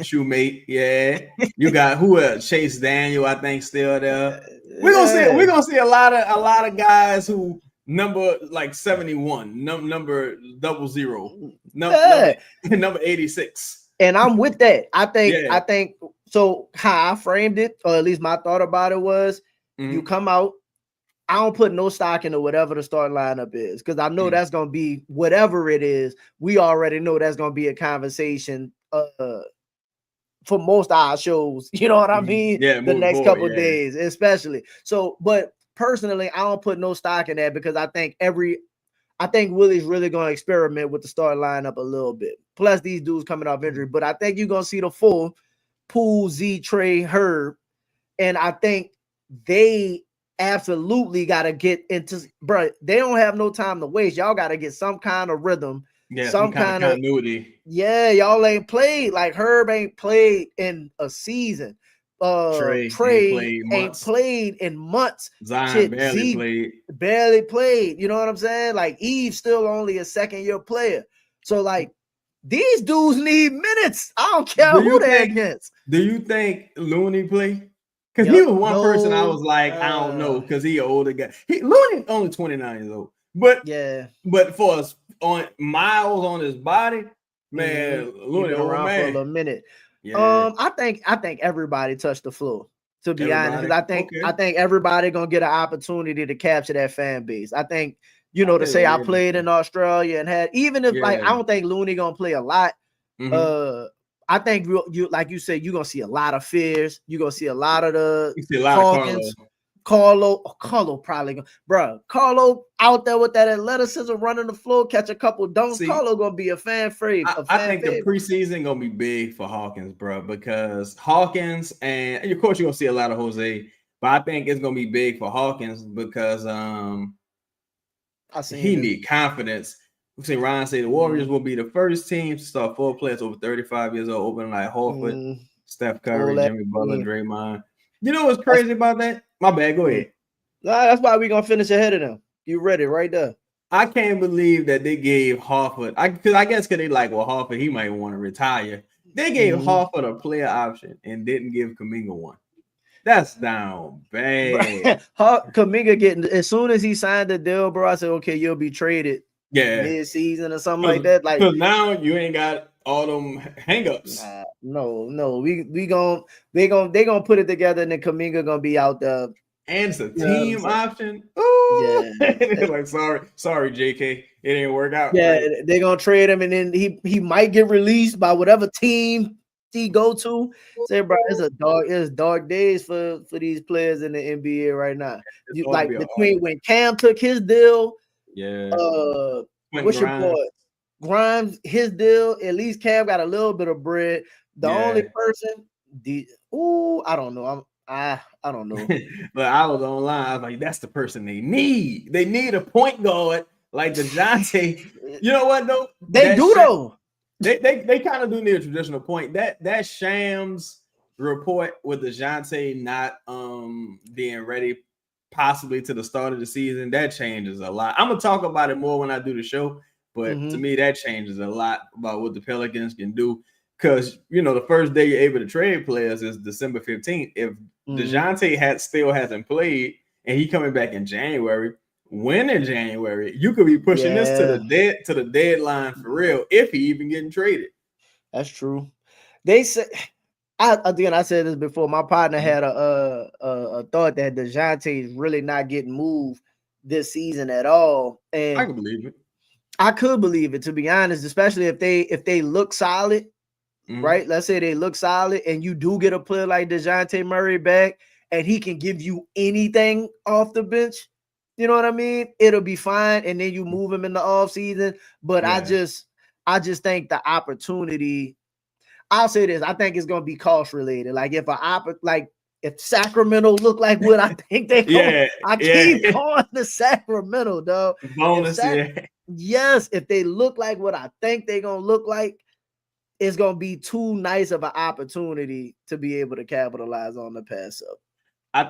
Shoemate, yeah. You got who else? Chase Daniel, I think, still there. We're gonna see a lot of guys who number like 71, number 00, number 86. And I'm with that. I think so. How I framed it, or at least my thought about it was, you come out. I don't put no stock into whatever the starting lineup is because I know that's gonna be whatever it is. We already know that's gonna be a conversation for most of our shows. You know what I mean? Yeah, the next couple of days, especially. So, but personally, I don't put no stock in that because I think Willie's really gonna experiment with the starting lineup a little bit. Plus, these dudes coming off injury, but I think you're gonna see the full Poole, Z, Trey, Herb, and I think they absolutely got to get into, bro. They don't have no time to waste. Y'all got to get some kind of rhythm, some kind of continuity. Yeah, y'all ain't played like Herb ain't played in a season. Trey ain't played in months. Zion barely played. You know what I'm saying? Like Eve's still only a second-year player. So like these dudes need minutes. I don't care who they're against. Do you think Looney play? Because he Yep. was one person I No. was like, I don't know, because he an older guy. Looney only 29 years old. But Yeah. for us on miles on his body, Mm-hmm. man, He Looney been old around for a man. little minute. Yeah. I think everybody touched the floor, to be honest, Everybody. because I Okay. think everybody gonna get an opportunity to capture that fan base. I think, I to think say it'll I be played interesting. in Australia and had, even if like, I Yeah. don't think Looney gonna play a lot. Mm-hmm. Uh, I think you like you said, you're gonna see a lot of Fears. You're gonna see a lot of the You see a lot of Carlo. Talkins. Carlo probably gonna, bro. Carlo out there with that athleticism, running the floor, catch a couple dunks. See, Carlo gonna be a fan favorite, a I fan think the favorite. preseason gonna be big for Hawkins, bro, because Hawkins and of course you're gonna see a lot of Jose, but I think it's gonna be big for Hawkins because I seen he this. need confidence. We see Ryan say the Warriors will be the first team to start 4 players over 35 years old, opening like Horford, Mm, Steph all Curry, that Jimmy Butler, team. Draymond. You know what's That's crazy about that? My bad, go mm. ahead. Nah, that's why we gonna finish ahead of them. You read it right there. I can't believe that they gave Harford. I guess because they like, well, Harford, he might want to retire. They gave Mm-hmm. Harford a player option and didn't give Kaminga one. That's down bad. Kaminga getting, as soon as he signed the deal, bro, I said, okay, you'll be traded Yeah, mid-season or something like because that. Like, now you ain't got all them hangups nah, no, they gonna put it together, and then Kaminga gonna be out there. and it's a You know what I'm team saying? option. Ooh, Yeah, like sorry, JK, it didn't work out yeah, right. they're gonna trade him, and then he might get released by whatever team he go to. Say, bro, it's dark days for these players in the NBA right now. It's You going to like be a hard between one. when Cam took his deal, Yeah, Quentin what's your boy Grimes. Grimes, his deal, at least Cam got a little bit of bread. The only Yeah. person, I don't know. I don't know. But I was online. I was like, that's the person they need. They need a point guard like DeJounte. You know what though? They do though. They kind of do need a traditional point. That Shams report with DeJounte not being ready possibly to the start of the season, that changes a lot. I'm gonna talk about it more when I do the show, but to Mm-hmm. me, that changes a lot about what the Pelicans can do. Because the first day you're able to trade players is December 15th. If Mm-hmm. DeJounte still hasn't played and he coming back in January, when in January, you could be pushing this to Yeah, the deadline for real, if he even getting traded. that's true. They said, I said this before. My partner Mhm. had a thought that DeJounte is really not getting moved this season at all, I and can believe it. I could believe it, to be honest, especially if they look solid, Mhm. right? Let's say they look solid, and you do get a player like DeJounte Murray back, and he can give you anything off the bench. You know what I mean? It'll be fine, and then you move him in the off season. But Yeah. I just think the opportunity. I'll say this: I think it's gonna be cost related. Like if Sacramento look like what I think they going, Yeah. I keep Yeah. going to Sacramento, though. If Bonus. Sac, Yeah. yes, if they look like what I think they're gonna look like, it's gonna be too nice of an opportunity to be able to capitalize on the pass up. I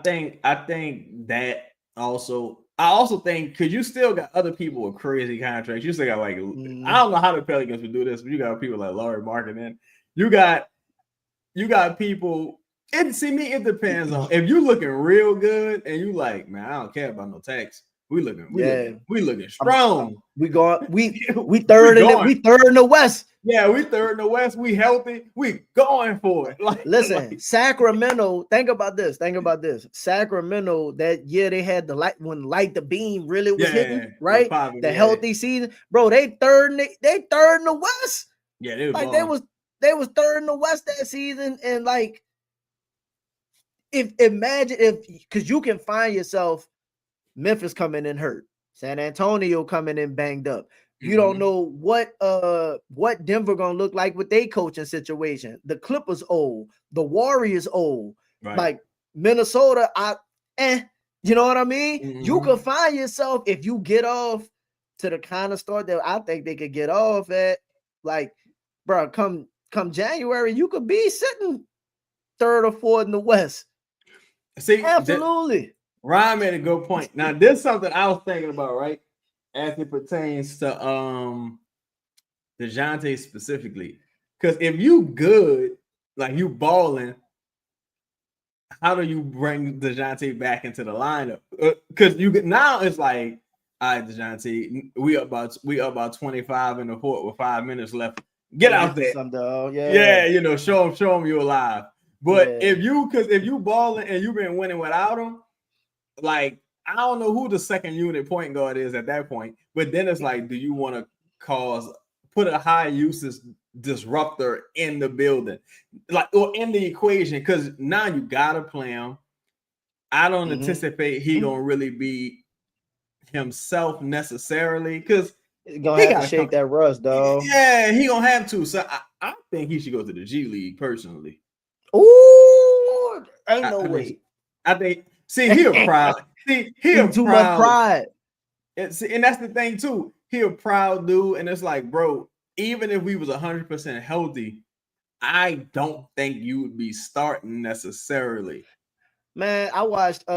think that also. I also think because you still got other people with crazy contracts. You still got like I Mm, don't know how the Pelicans would do this, but you got people like Laurie Markkinen. You got people. It depends on if you looking real good and you like, man, I don't care about no tax. yeah, We looking strong. we going we We third in going. the West. Yeah, we third in the West. We healthy. We going for it. Listen, Sacramento. Think about this. Think about this. Sacramento that year they had the light when light the beam really was yeah, hitting, was right? popping. The Yeah, healthy season, bro. They third in the West. yeah, they was Like balling. they was third in the West that season, and like if imagine if because you can find yourself Memphis coming in hurt, San Antonio coming in banged up. You don't Mm-hmm. know what Denver gonna look like with their coaching situation. The Clippers old, the Warriors old, Right. like Minnesota. You know what I mean? You Mm-hmm. could find yourself if you get off to the kind of start that I think they could get off at. Like, bro, come January, you could be sitting third or fourth in the West. See, Absolutely. Ryan made a good point. Now, this is something I was thinking about, right? As it pertains to DeJounte specifically. Because if you good, like you balling, how do you bring DeJounte back into the lineup? Because you get now it's like, all right, DeJounte, we up about 25 in the fourth with 5 minutes left. Get out there. Yeah. Yeah, show him you're alive. But Yeah. if you balling and you've been winning without him, like I don't know who the second unit point guard is at that point. But then it's like, do you want to put a high usage disruptor in the building, like, or in the equation? Because now you gotta play him. I don't anticipate he gonna really be himself necessarily, because He's gonna he have to gotta shake come. that rust, dog. Yeah, he gonna have to. So I think he should go to the G League personally. Ooh, ain't no way. I think. See, he'll proud. See, he'll Too much proud. pride. And that's the thing too. He a proud dude, and it's like, bro, even if we was 100% healthy, I don't think you would be starting necessarily. Man, I watched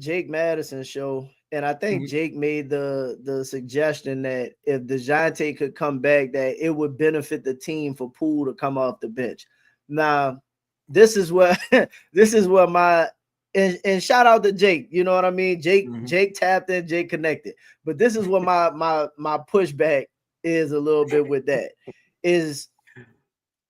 Jake Madison's show, and I think Jake made the suggestion that if DeJounte could come back, that it would benefit the team for Poole to come off the bench. Now, this is where my and shout out to Jake. You know what I mean? Jake tapped in, Jake connected. But this is what my pushback is a little bit with that is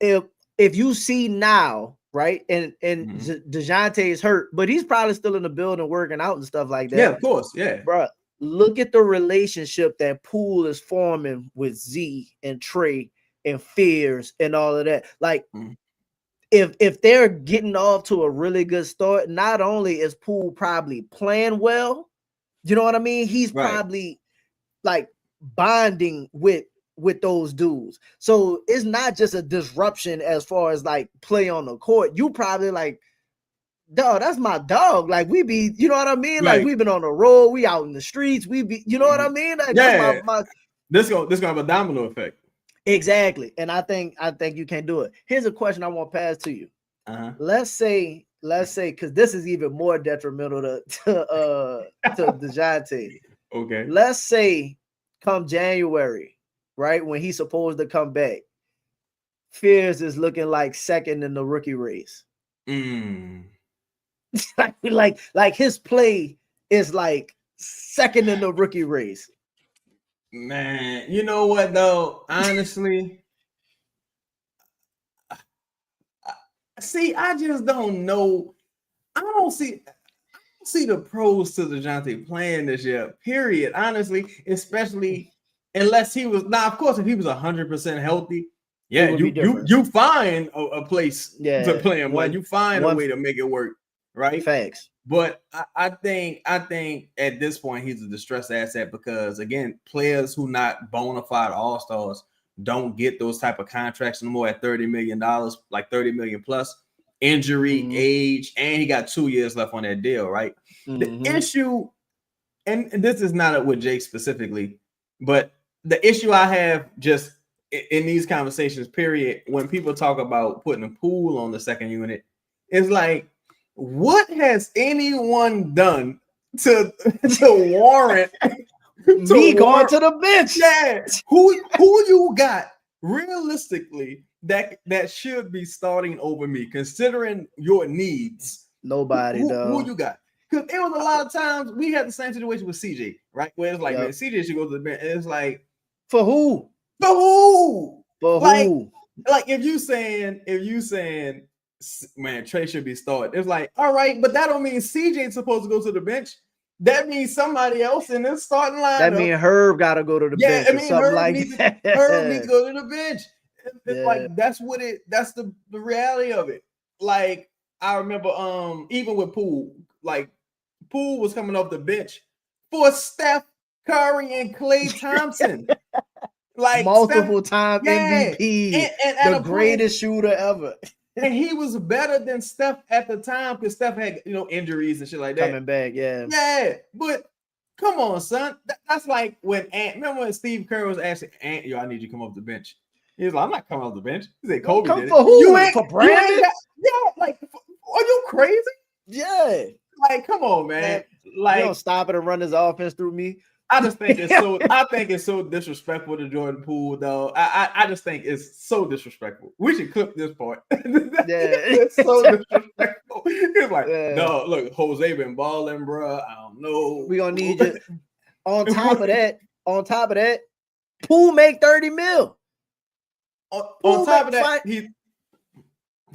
if you see now, right, and DeJounte is hurt, but he's probably still in the building working out and stuff like that. Yeah, of course, yeah, bro. Look at the relationship that Poole is forming with Z and Trey and Fears and all of that. Like, if they're getting off to a really good start, not only is Poole probably playing well, you know what I mean? He's probably like bonding with those dudes. So it's not just a disruption as far as like play on the court. You probably like, dog, that's my dog. Like we be, you know what I mean? Like we've been on the road, we out in the streets, we be, you know what I mean? Like that's my this gonna have a domino effect. Exactly. And I think you can do it. Here's a question I want to pass to you. Let's say, because this is even more detrimental to DeJounte. Okay. Let's say come January, right, when he's supposed to come back, Fears is looking like second in the rookie race. Like his play is like second in the rookie race. Man, you know what though? Honestly, see, I just don't know. I don't see the pros to DeJounte playing this year. Period. Honestly, especially unless he was now. Of course, if he was 100% healthy, yeah, you find a place to play him. Like you find a way to make it work, right? Facts. But I think at this point he's a distressed asset because again, players who not bona fide all-stars don't get those type of contracts anymore at $30 million, like $30 million plus. Injury, age, and he got 2 years left on that deal, right? The issue, and this is not with Jake specifically, but the issue I have just in these conversations, period, when people talk about putting a Poole on the second unit, is like, what has anyone done to warrant me going to the bench? Yeah, who you got realistically that should be starting over me, considering your needs? Nobody. Who you got? Because it was a lot of times we had the same situation with CJ, right? Where it's like, man, CJ should go to the bench, and it's like, for who? For who? For who? Like if you saying, man, Trey should be started. It's like, all right, but that don't mean CJ's supposed to go to the bench. That means somebody else in this starting lineup. That means Herb got to go to the bench. I mean, Herb needs to go to the bench. It's like that's the reality of it. Like I remember, even with Poole, like Poole was coming off the bench for Steph Curry and Klay Thompson. Like multiple time MVP, and the greatest shooter ever. And he was better than Steph at the time because Steph had injuries and shit like that. Coming back, yeah. But come on, son. That's like when remember when Steve Kerr was asking Ant, I need you to come off the bench. He was like, I'm not coming off the bench. He said, Kobe did it. For who? For Brandon? Like, are you crazy? Yeah. Like, come on, man. Like, he don't stop it and run his offense through me. I just think it's so. I think it's so disrespectful to Jordan Poole, though. I just think it's so disrespectful. We should clip this part. It's so disrespectful. It's like, no, look, Jose been balling, bro. I don't know. We gonna need you. On top of that, Poole make 30 mil. On top of that,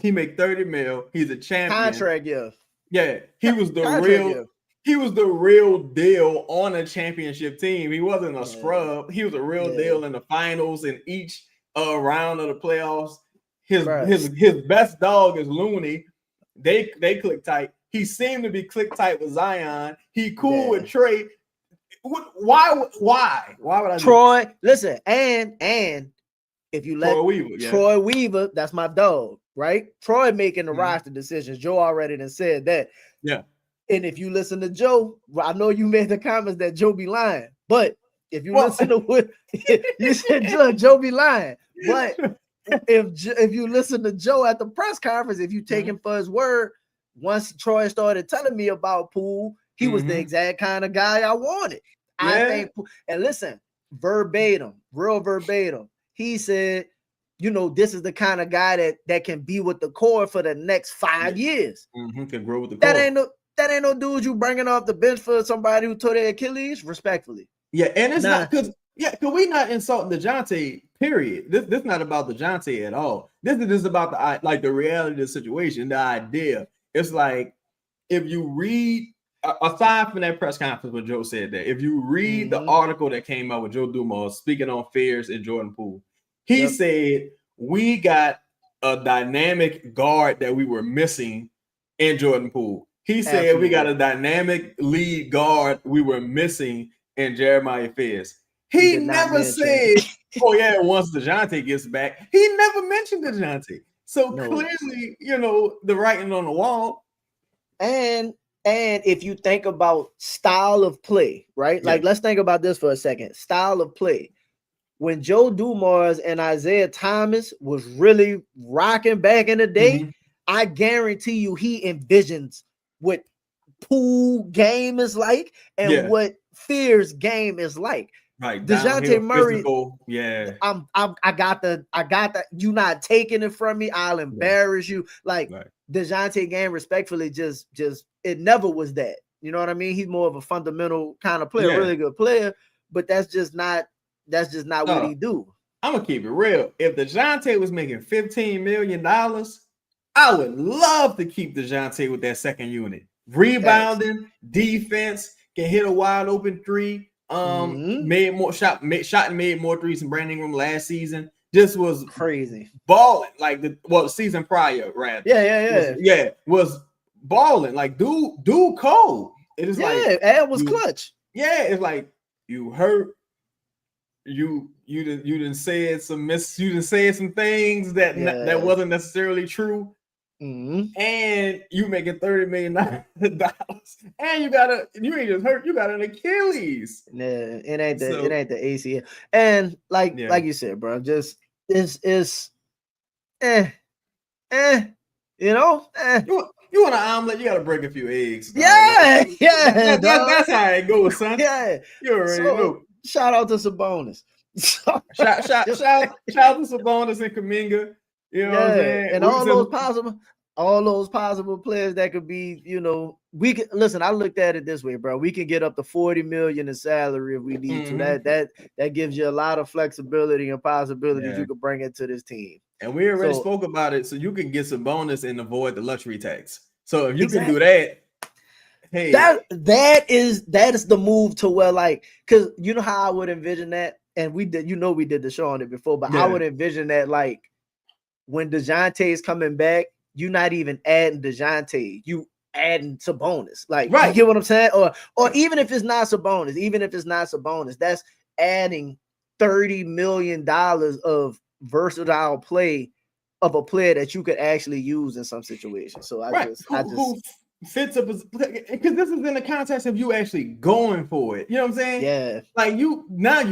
he make 30 mil. He's a champion. Contract year. Yeah, he was the real. He was the real deal on a championship team. He wasn't a scrub. He was a real deal in the finals in each round of the playoffs. His best dog is Looney. They click tight. He seemed to be click tight with Zion. He cool with Trey. Why would I? Troy, listen, and if you let Troy Weaver, that's my dog, right? Troy making the roster decisions. Joe already done said that. Yeah. And if you listen to Joe, I know you made the comments that Joe be lying, but if you listen to what you said, Joe be lying. But if you listen to Joe at the press conference, if you take him for his word, once Troy started telling me about Poole, he was the exact kind of guy I wanted. Yeah. I think, and listen, real verbatim, he said, this is the kind of guy that can be with the core for the next 5 years. Can grow with the core. That ain't no dude you bringing off the bench for somebody who tore their Achilles, respectfully. Yeah, and it's not because we not insulting DeJounte, period. This not about DeJounte at all. This is just about the reality of the situation, the idea. It's like, if you read, aside from that press conference where Joe said that, if you read the article that came out with Joe Dumars speaking on fears in Jordan Poole, he said, we got a dynamic guard that we were missing in Jordan Poole. He said we got a dynamic lead guard we were missing in Jeremiah Fierce. He never said, oh yeah, once DeJounte gets back. He never mentioned DeJounte. So clearly, the writing on the wall. And if you think about style of play, right? Like, let's think about this for a second. Style of play. When Joe Dumars and Isaiah Thomas was really rocking back in the day, I guarantee you he envisions what Poole game is like and what Fear's game is like. Right. DeJounte Murray. Physical, I got the you not taking it from me. I'll embarrass you. Like DeJounte game, respectfully, just it never was that. You know what I mean? He's more of a fundamental kind of player, really good player, but that's just not what he do. I'm gonna keep it real. If DeJounte was making $15 million, I would love to keep DeJounte with that second unit. Rebounding, defense, can hit a wide open three. Made more threes than Brandon Ingram last season. Just was crazy balling like the season prior, rather. Was balling like dude cold. It is and was clutch. Yeah, it's like you hurt. You didn't say some things that wasn't necessarily true. And you making $30 million, and you ain't just hurt, you got an Achilles. Yeah, it ain't the ACL. And like you said, bro, just it's you want an omelet, you gotta break a few eggs. That's how it goes, son. Yeah, you already know. Shout out to Sabonis. shout out to Sabonis and Kuminga. You know what I'm saying? And all those possible players that could be, we could listen. I looked at it this way, bro. We can get up to $40 million in salary if we need to. That gives you a lot of flexibility and possibilities you could bring into this team. And we already spoke about it, so you can get some bonus and avoid the luxury tax. So if you can do that, hey, that is the move to where, like, because you know how I would envision that, and we did the show on it before, but I would envision that, like, when DeJounte is coming back, you're not even adding DeJounte, you adding Sabonis. Like, you get what I'm saying? Or even if it's not Sabonis, that's adding $30 million of versatile play of a player that you could actually use in some situations. So who fits up because this is in the context of you actually going for it. You know what I'm saying? Yeah. Like you're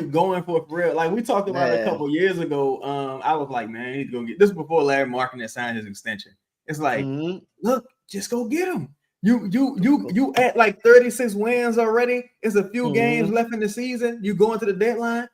going for it for real. Like we talked about it a couple years ago. I was like, man, I need to go get this before Larry Markkinen signed his extension. It's like, look, just go get him. You at like 36 wins already. It's a few games Mhm. left in the season. You go into the deadline.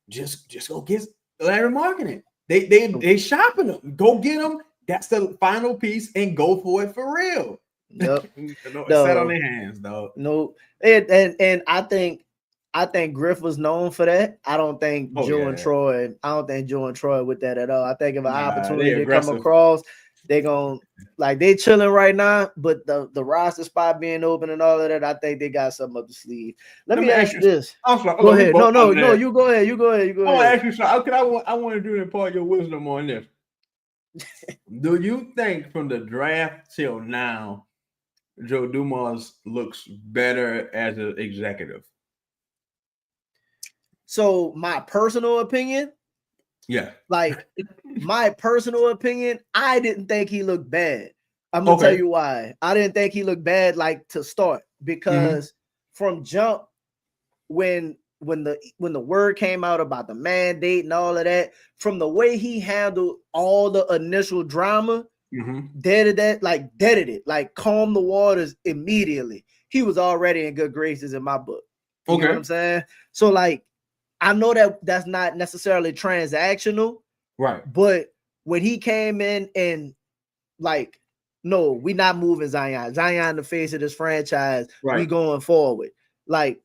Just go get Larry Marketing. They shopping them. Go get them. That's the final piece and go for it for real. Yep. Set on No, their hands, dog. no. And I think Griff was known for that. I don't think Oh Joe and yeah. Troy. I don't think Joe and Troy with that at all. I think if an Nah, they opportunity come aggressive. across, they gon' like they chilling right now. But the roster spot being open and all of that, I think they got something up the sleeve. Let Let me me ask ask you. you this. I'm sorry. Hold Go on, we ahead. both No, no, under no. there. You go ahead. You go ahead. You go I want to ahead. ask you something. I want to do impart your wisdom on this. Do you think from the draft till now, Joe Dumas looks better as an executive? So my personal opinion, Yeah. like my personal opinion, I didn't think he looked bad. I'm gonna tell Okay. you why. I didn't think he looked bad like to start Mm-hmm. because from jump when the word came out about the mandate and all of that, from the way he handled all the initial drama, Mm-hmm. deaded it, like calm the waters immediately. He was already in good graces in my book. You get what Okay. I'm saying? So like I know that that's not necessarily transactional, Right. but when he came in and like, no, we not moving Zion. Zion the face of this franchise. We Right. going forward. Like,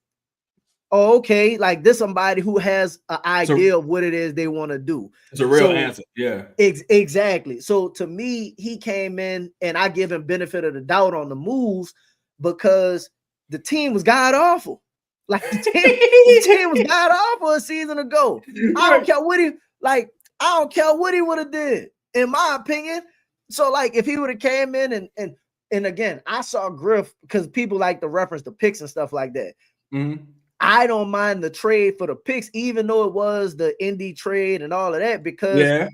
oh, okay, like this somebody who has an So idea of what it is they want to do. it's a real So answer. Yeah. exactly. So to me, he came in and I give him benefit of the doubt on the moves because the team was god awful. Like the team was god awful a season ago. I don't Right. care what he like. I don't care what he would have did, in my opinion. So like, if he would have came in and again, I saw Griff because people like to reference the picks and stuff like that. Mm-hmm. I don't mind the trade for the picks, even though it was the indie trade and all of that, because Yeah.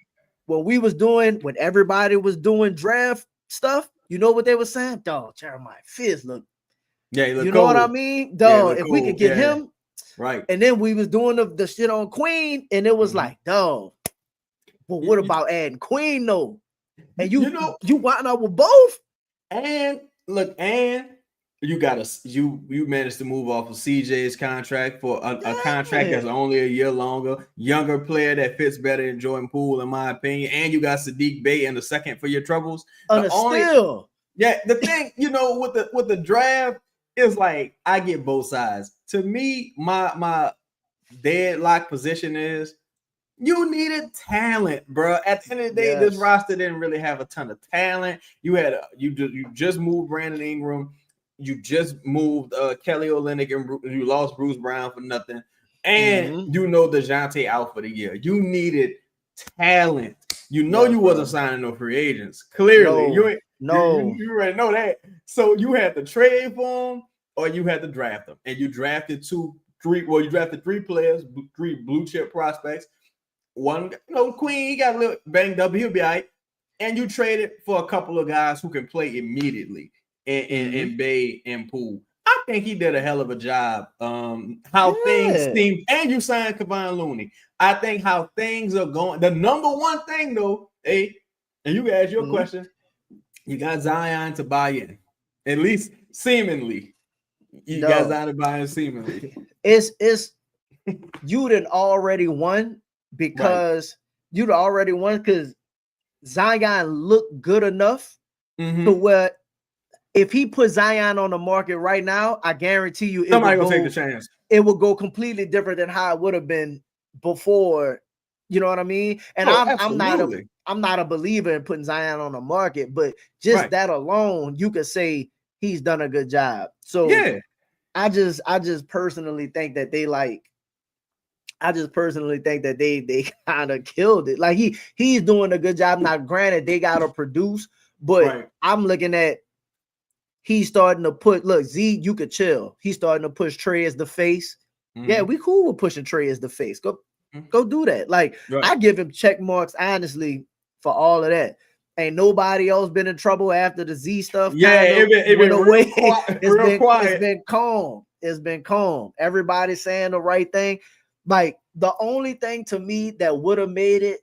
when everybody was doing draft stuff, you know what they were saying? Dog, Jeremiah Fizz look, Yeah. He look you know what I cold. mean? Yeah. He Dog, look if we could cold. get Yeah. him, Right. and then we was doing the shit on Queen, and it was Mm-hmm. like, dog, well, You, what you, about adding Queen though? And you you know, you wound up with both? and look, and you managed to move off of CJ's contract for a contract Yeah. that's only a year longer, younger player that fits better than Jordan Poole, in my opinion. And you got Sadiq Bey in the second for your troubles. On The a only still. the thing, with the draft is like I get both sides. To me, my deadlock position is you needed talent, bro. At the end of the day, this Yes. roster didn't really have a ton of talent. You just moved Brandon Ingram, you just moved Kelly Olynyk, and you lost Bruce Brown for nothing, and Mm-hmm. DeJounte out for the year. You needed talent. Yes, You wasn't bro. signing no free agents. Clearly, No, no. you already know that. So you had to trade for them, or you had to draft them, and you drafted you drafted three players, three blue chip prospects. One, Queen, he got a little banged up. He'll be all right. And you traded for a couple of guys who can play immediately Mm-hmm. in Bay and Poole. I think he did a hell of a job. How things Yeah. seem, and you signed Kevon Looney. I think how things are going. The number one thing, though, and you can ask your Mm-hmm. question. You got Zion to buy in, at least seemingly. You got No. Zion to buy in seemingly, It's you'd already won right? because Zion looked good enough to Mm-hmm. where if he put Zion on the market right now, I guarantee you Somebody gonna take the chance. it will go completely different than how it would have been before. You know what I mean? And Oh, I'm absolutely. not a believer in putting Zion on the market, but just Right. that alone, you could say he's done a good job. So Yeah. I just personally think that they kind of killed it. Like he's doing a good job. Now, granted, they gotta produce, but Right. I'm looking at he's starting to look, Z, you could chill. He's starting to push Trey as the face. Yeah, Mm-hmm. we cool with pushing Trey as the face. Go do that. Like Right. I give him check marks honestly for all of that. Ain't nobody else been in trouble after the Z stuff Yeah, kind of it went been real away. quiet, it's real been it's quiet. been calm. It's been calm. Everybody saying the right thing. Like the only thing to me that would have made it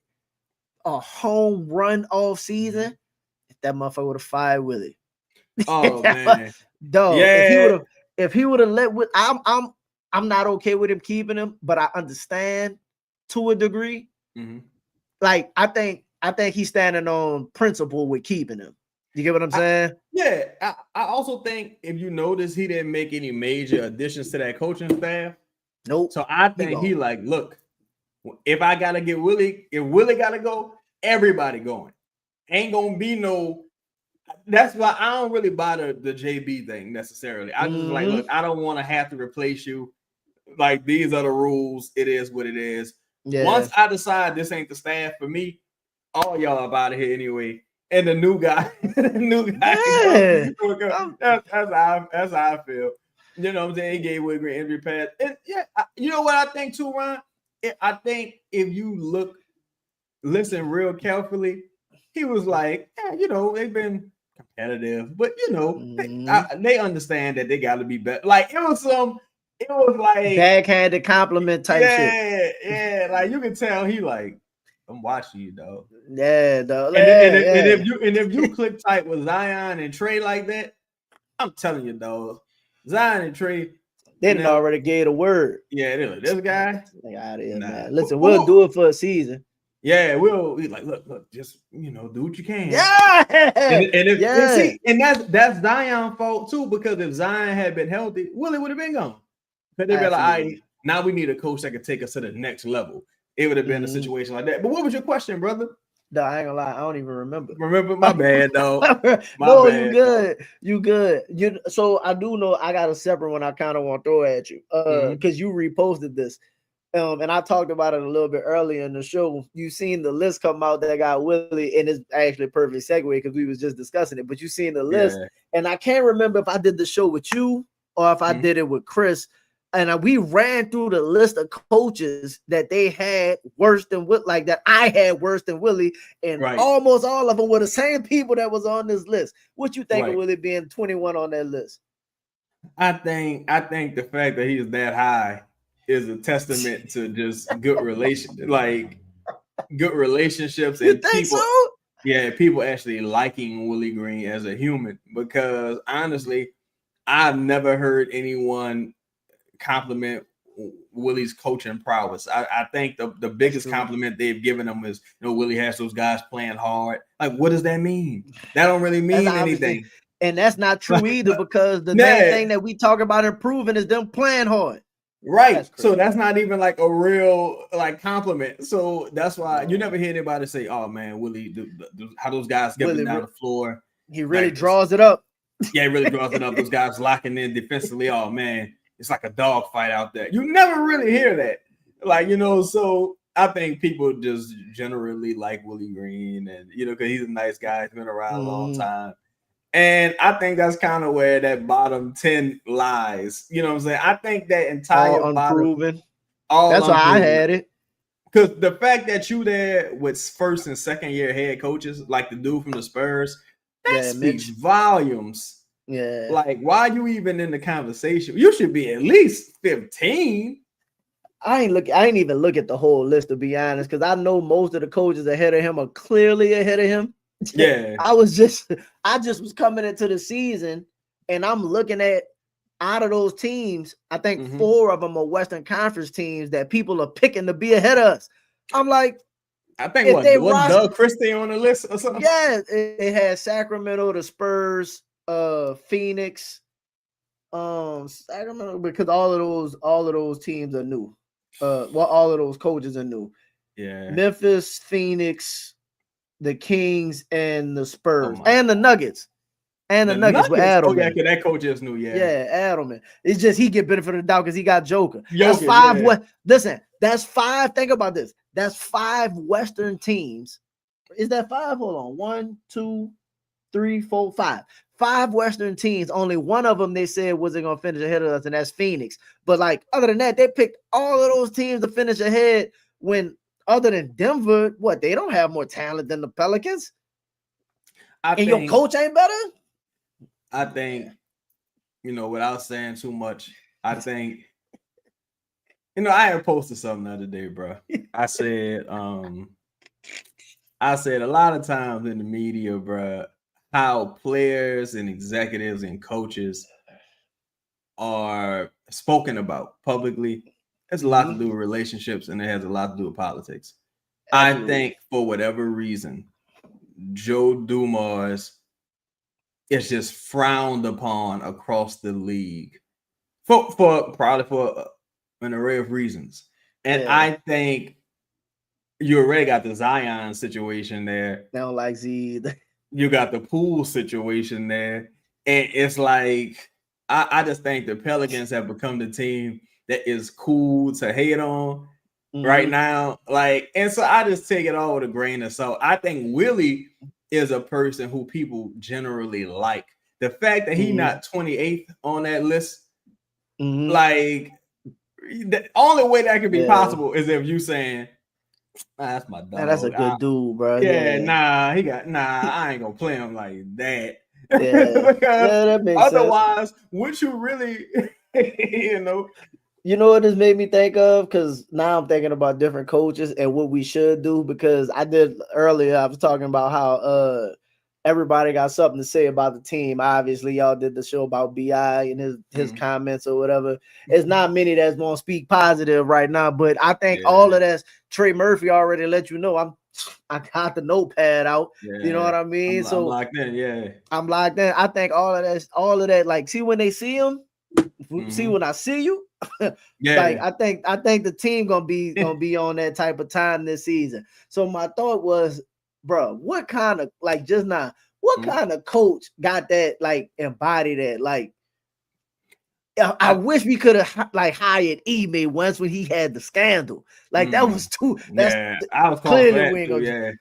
a home run all season if that motherfucker would have fired Willie. Oh man, Dog, yeah. if he would have let with I'm not okay with him keeping him, but I understand to a degree. Mm-hmm. Like I think he's standing on principle with keeping him. You get what I'm saying? Yeah, I also think if you notice, he didn't make any major additions to that coaching staff. Nope. So I He think he gone. like, look, if I gotta get Willie, if Willie gotta go, everybody going. Ain't gonna be no. That's why I don't really buy the JB thing necessarily. I just like, Mm-hmm. look, I don't want to have to replace you. Like these are the rules. It is what it is. Yeah. Once I decide this ain't the staff for me, all y'all up out of here anyway. And the new guy, the new guy Yeah. that's how I feel. You know what I'm saying? He gave Wood Green injury pass. And yeah, you know what I think too, Ron? I think if you listen real carefully, he was like, yeah, you know, they've been competitive, but you know, Mm-hmm. they understand that they got to be better. Like it was like, Backhanded compliment type shit. yeah, like you can tell he like, I'm watching you, dog. Yeah, dog. And Yeah, if yeah. you click tight with Zion and Trey like that, I'm telling you, dog, Zion and Trey They didn't now, already gave a word. yeah, they're like, this guy, Like, out of here, nah. man. Listen, we'll do it for a season. Yeah, we like look, just do what you can. Yeah, And yeah. see, and that's Zion's fault too, because if Zion had been healthy, Willie would have been gone. Because they'd be like, all right, Absolutely. now we need a coach that could take us to the next level. It would have been a Mm-hmm. situation like that. But what was your question, brother? No, I ain't gonna lie, I don't even remember. Remember, my bad, dog. My No, you bad, dog. good. You good. You so I do know I got a separate one I kind of want to throw at you. Mm-hmm. Because you reposted this. And I talked about it a little bit earlier in the show. You seen the list come out that got Willie, and it's actually a perfect segue because we was just discussing it. But you seen the list, Yeah. and I can't remember if I did the show with you or if I Mm-hmm. did it with Chris. And we ran through the list of coaches that they had worse than like that I had worse than Willie, and Right. almost all of them were the same people that was on this list. What you think of Right. Willie being 21 on that list? I think the fact that he's that high is a testament to just good relationships You and think so? people. Yeah, people actually liking Willie Green as a human, because honestly, I've never heard anyone compliment Willie's coaching prowess. I think the That's biggest true. compliment they've given him is, Willie has those guys playing hard. Like, what does that mean? That don't really That's mean obviously, anything. and that's not true Like, either because the main yeah, thing that we talk about improving is them playing hard. right. That's So crazy. that's not even like a real like compliment. So that's why you No, never hear anybody say, "Oh man, Willie, how those guys skipping Willie, down the floor." he really Like this, draws it up. yeah, it really draws it up. Those guys locking in defensively. Oh man, it's like a dog fight out there. You never really hear that. Like, so I think people just generally like Willie Green, and because he's a nice guy, he's been around a long Mm, time. And I think that's kind of where that bottom 10 lies. You know what I'm saying? I think that entire all bottom, unproven. all That's why I unproven. had it. Because the fact that you there with first and second year head coaches, like the dude from the Spurs, that Yeah, speaks Mitch. volumes. Yeah. Like, why are you even in the conversation? You should be at least 15. I ain't even look at the whole list to be honest, because I know most of the coaches ahead of him are clearly ahead of him. Yeah. I just was coming into the season and I'm looking at out of those teams, I think Mm-hmm. 4 of them are Western Conference teams that people are picking to be ahead of us. I'm like, I think if they wasn't roster, Doug Christie on the list or something? yeah, it has Sacramento, the Spurs, Phoenix, Sacramento, because all of those teams are new. Well, all of those coaches are new. Yeah. Memphis, Phoenix, the Kings, and the Spurs, my and the Nuggets. And the The Nuggets with Nuggets. Oh yeah, Adelman. because that coach is new. Yeah. Yeah, Adelman. It's just he get benefit of the doubt because he got Joker. That's Jokic, 5. yeah. Listen, that's 5. Think about this. That's 5 Western teams. Is that 5? Hold on. 1, 2, 3, 4, 5. 5 Western teams. Only one of them they said wasn't gonna finish ahead of us, and that's Phoenix. But like other than that, they picked all of those teams to finish ahead. When other than Denver, what, they don't have more talent than the Pelicans, and your coach ain't better. I think, without saying too much, I think, I had posted something the other day, bro. I said a lot of times in the media, bro, how players and executives and coaches are spoken about publicly, has a lot to do with relationships, and it has a lot to do with politics. I Absolutely. think for whatever reason, Joe Dumars is just frowned upon across the league for probably for an array of reasons. And Yeah. I think you already got the Zion situation there. They don't like Z. You got the pool situation there. And it's like, I just think the Pelicans have become the team that is cool to hate on right now. Like, and so I just take it all with a grain of salt. I think Willie is a person who people generally like. The fact that he not 28th on that list, like, the only way that could be Yeah. possible is if you saying, that's my Man, that's a dog. good dude, bro. Yeah, Yeah. I ain't gonna play him like that. Yeah. Because Yeah, that makes sense. otherwise, would you really, you know? You know what this made me think of? Because now I'm thinking about different coaches and what we should do. Because I did earlier, I was talking about how everybody got something to say about the team. Obviously, y'all did the show about BI and his comments or whatever. It's not many that's gonna speak positive right now, but I think all of that's Trey Murphy already let you know. I got the notepad out. You know what I mean? I'm locked in. Yeah, I'm locked in. I think all of that. Like, see when they see him, see when I see you. Like, I think the team gonna be on that type of time this season. So my thought was, bro, what kind of, like, just now, what kind of coach got that, like, embody that? Like, I wish we could have like hired Ime once when he had the scandal. Like, that was too. That's I was calling for clearly that we ain't too. gonna.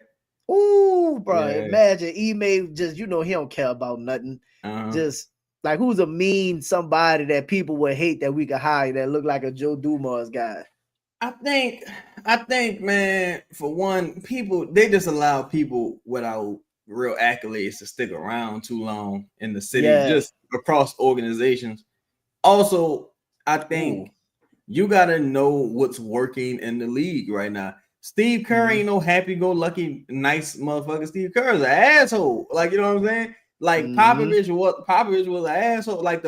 Yeah. Ooh, bro, imagine Ime just, he don't care about nothing. Just like, who's a mean somebody that people would hate that we could hire that look like a Joe Dumars guy? I think, man, for one, people, they just allow people without real accolades to stick around too long in the city, just across organizations. Also, I think you gotta know what's working in the league right now. Steve Kerr ain't no happy-go-lucky, nice motherfucker. Steve Kerr is an asshole. Like, you know what I'm saying? Like, Popovich was an asshole. Like,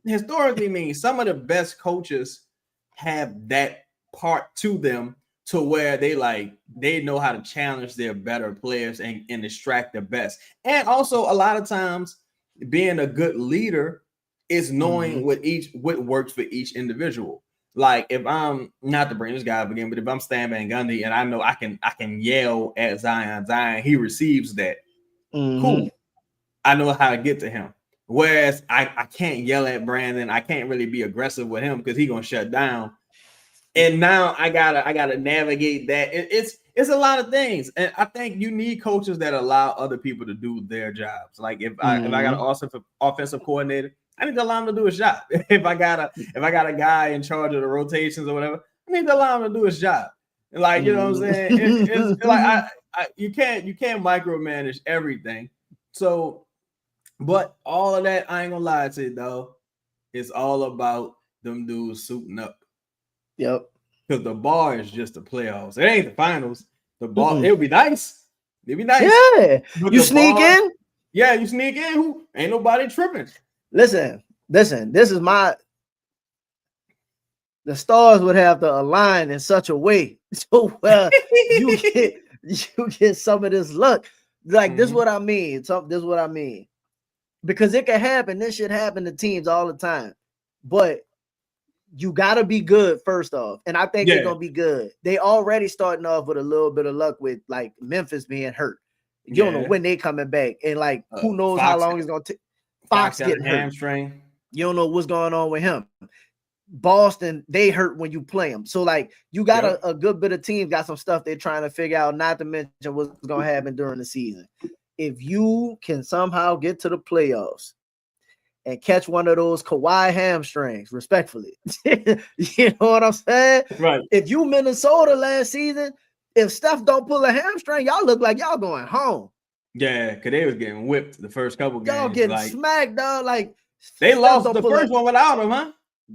historically mean, some of the best coaches have that part to them, to where they know how to challenge their better players and extract the best. And also, a lot of times, being a good leader is knowing what works for each individual. Like, if I'm not to bring this guy up again, but if I'm Stan Van Gundy and I know I can yell at Zion, he receives that. Cool. I know how to get to him. Whereas I can't yell at Brandon. I can't really be aggressive with him because he's gonna shut down. And now I gotta navigate that. It's a lot of things, and I think you need coaches that allow other people to do their jobs. Like, if I got an offensive coordinator, I need to allow him to do his job. If I got a guy in charge of the rotations or whatever, I need to allow him to do his job. Like, you know what I'm saying? It's like you can't micromanage everything. So, but all of that, I ain't gonna lie to you, though. It's all about them dudes suiting up. Yep. Because the bar is just the playoffs. It ain't the finals. The bar, it would be nice. It'd be nice. Yeah. But you sneak in? Yeah, you sneak in. Who ain't nobody tripping. Listen. This is the stars would have to align in such a way so you get some of this luck. Like, this is what I mean. This is what I mean. Because it can happen. This shit happen to teams all the time. But you gotta be good first off, and I think they're gonna be good. They already starting off with a little bit of luck with, like, Memphis being hurt. You don't know when they coming back, and like, who knows how long it's gonna take. Fox getting hurt. Hamstring. You don't know what's going on with him. Boston, they hurt when you play them. So, like, you got a good bit of teams got some stuff they're trying to figure out. Not to mention what's gonna happen during the season. If you can somehow get to the playoffs and catch one of those Kawhi hamstrings, respectfully. You know what I'm saying? Right. If you Minnesota last season, if Steph don't pull a hamstring, y'all look like y'all going home. Yeah, because they was getting whipped the first couple games. Y'all getting smacked, dog. Like, they lost the first one without him, huh?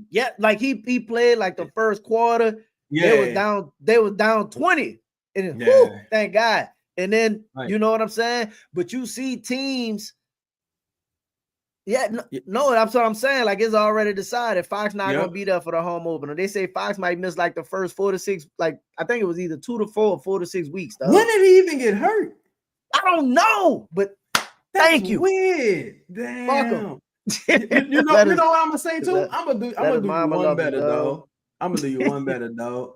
Yeah, like he played like the first quarter. Yeah. They was down 20. And thank God. And then Right. you know what I'm saying? But you see teams. Yeah, Yeah. no, that's what I'm saying. Like it's already decided. Fox not Yep. gonna be there for the home opener. They say Fox might miss like the first 4 to 6. Like I think it was either 2 to 4 or 4 to 6 weeks. Though When did he even get hurt? I don't know, but That's thank you. weird. Fuck him. Damn. You know let what his I'm gonna say too? let, I'm let gonna his do you mama one love him, better, dog. dog. I'm gonna do you one better, dog.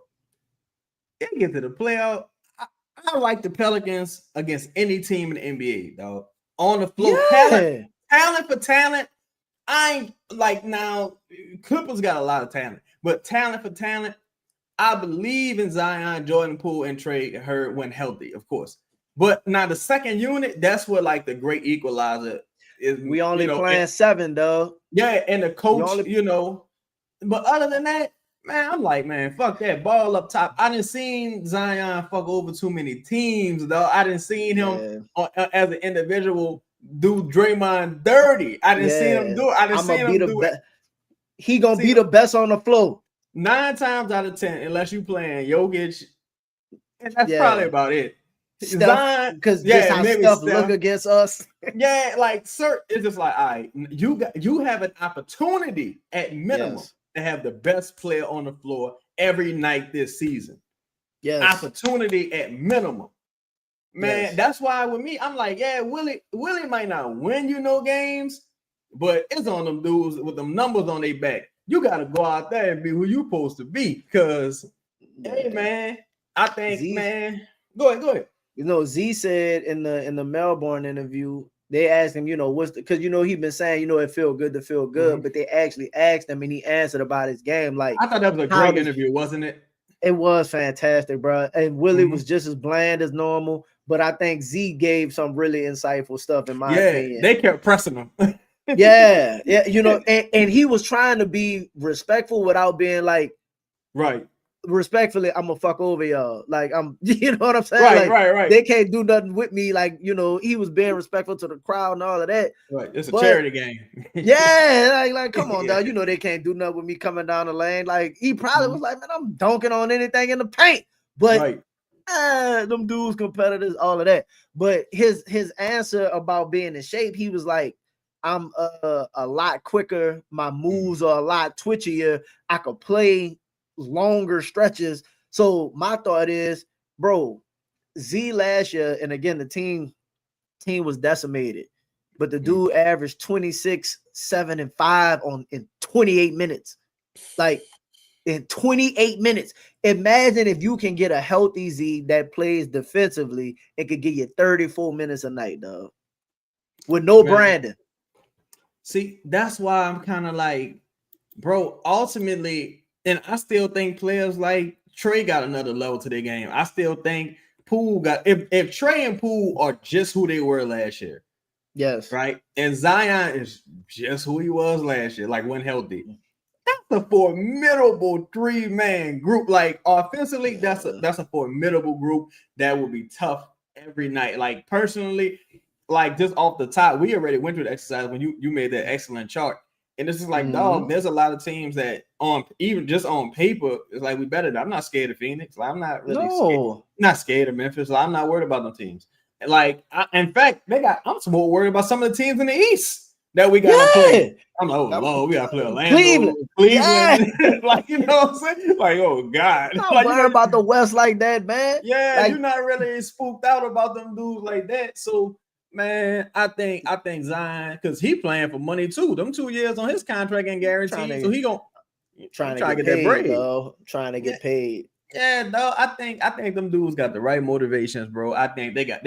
They get to the playoff. I like the Pelicans against any team in the NBA, dog. On the floor, Yeah. talent for talent. I ain't like now. Clippers got a lot of talent, but talent for talent, I believe in Zion, Jordan Poole, and Trey Hurd when healthy, of course. But now the second unit, that's what like the great equalizer is. We You only know, playing 7, dog. yeah, and the coach, only you know. But other than that, man, I'm like, man, fuck that ball up top. I didn't seen Zion fuck over too many teams, though. I didn't seen him as an individual do Draymond dirty. I didn't see him do it. I didn't see him do it. He gonna be the best on the floor 9 times out of 10, unless you playing Jokic, and that's probably about it. Steph, because just how maybe Steph look against us. Yeah, like sir, it's just like, all right, you have an opportunity at minimum to have the best player on the floor every night this season. Yes, opportunity at minimum. Man, that's why with me, I'm like, yeah, Willie might not win games, but it's on them dudes with them numbers on their back. You gotta go out there and be who you supposed to be. Cause hey man, I think man, go ahead. You know, Z said in the Melbourne interview, they asked him, what's because he been saying, it feel good to feel good, but they actually asked him and he answered about his game. Like I thought that was a great interview, wasn't it? It was fantastic, bro. And Willie was just as bland as normal, but I think Z gave some really insightful stuff in my opinion. They kept pressing him. yeah, and he was trying to be respectful without being like, right. Respectfully, I'm gonna fuck over y'all. Like you know what I'm saying? Right. They can't do nothing with me. Like he was being respectful to the crowd and all of that. Right, it's a charity game. yeah, like come on, dog. They can't do nothing with me coming down the lane. Like he probably was like, man, I'm dunking on anything in the paint. But them dudes, competitors, all of that. But his answer about being in shape, he was like, I'm a lot quicker. My moves are a lot twitchier. I could play longer stretches. So my thought is, bro, Z last year, and again, the team was decimated, but the dude averaged 26, 7, and 5 in 28 minutes. Like in 28 minutes. Imagine if you can get a healthy Z that plays defensively and could get you 34 minutes a night, dog. With no Brandon. See, that's why I'm kind of like, bro, ultimately, and I still think players like Trey got another level to their game. I still think Poole got if Trey and Poole are just who they were last year. Yes. Right. And Zion is just who he was last year, like when healthy. That's a formidable 3-man group. Like offensively, that's a formidable group that will be tough every night. Like personally, like just off the top, we already went through the exercise when you made that excellent chart. And this is like, dog, there's a lot of teams that even just on paper, it's like we better. I'm not scared of Phoenix. Like, I'm not really scared of Memphis. Like, I'm not worried about them teams. Like, in fact, I'm more worried about some of the teams in the East that we gotta play. I'm like, oh Lord, we gotta play Orlando, Cleveland. Like, you know what I'm saying? Like, oh God. I'm like, worried about the West like that, man. Yeah, like, you're not really spooked out about them dudes like that. So man, I think Zion, because he playing for money too. Them 2 years on his contract ain't guaranteed, so he gonna trying to get that bread, though. Trying to get paid. Yeah, no, I think them dudes got the right motivations, bro. I think they got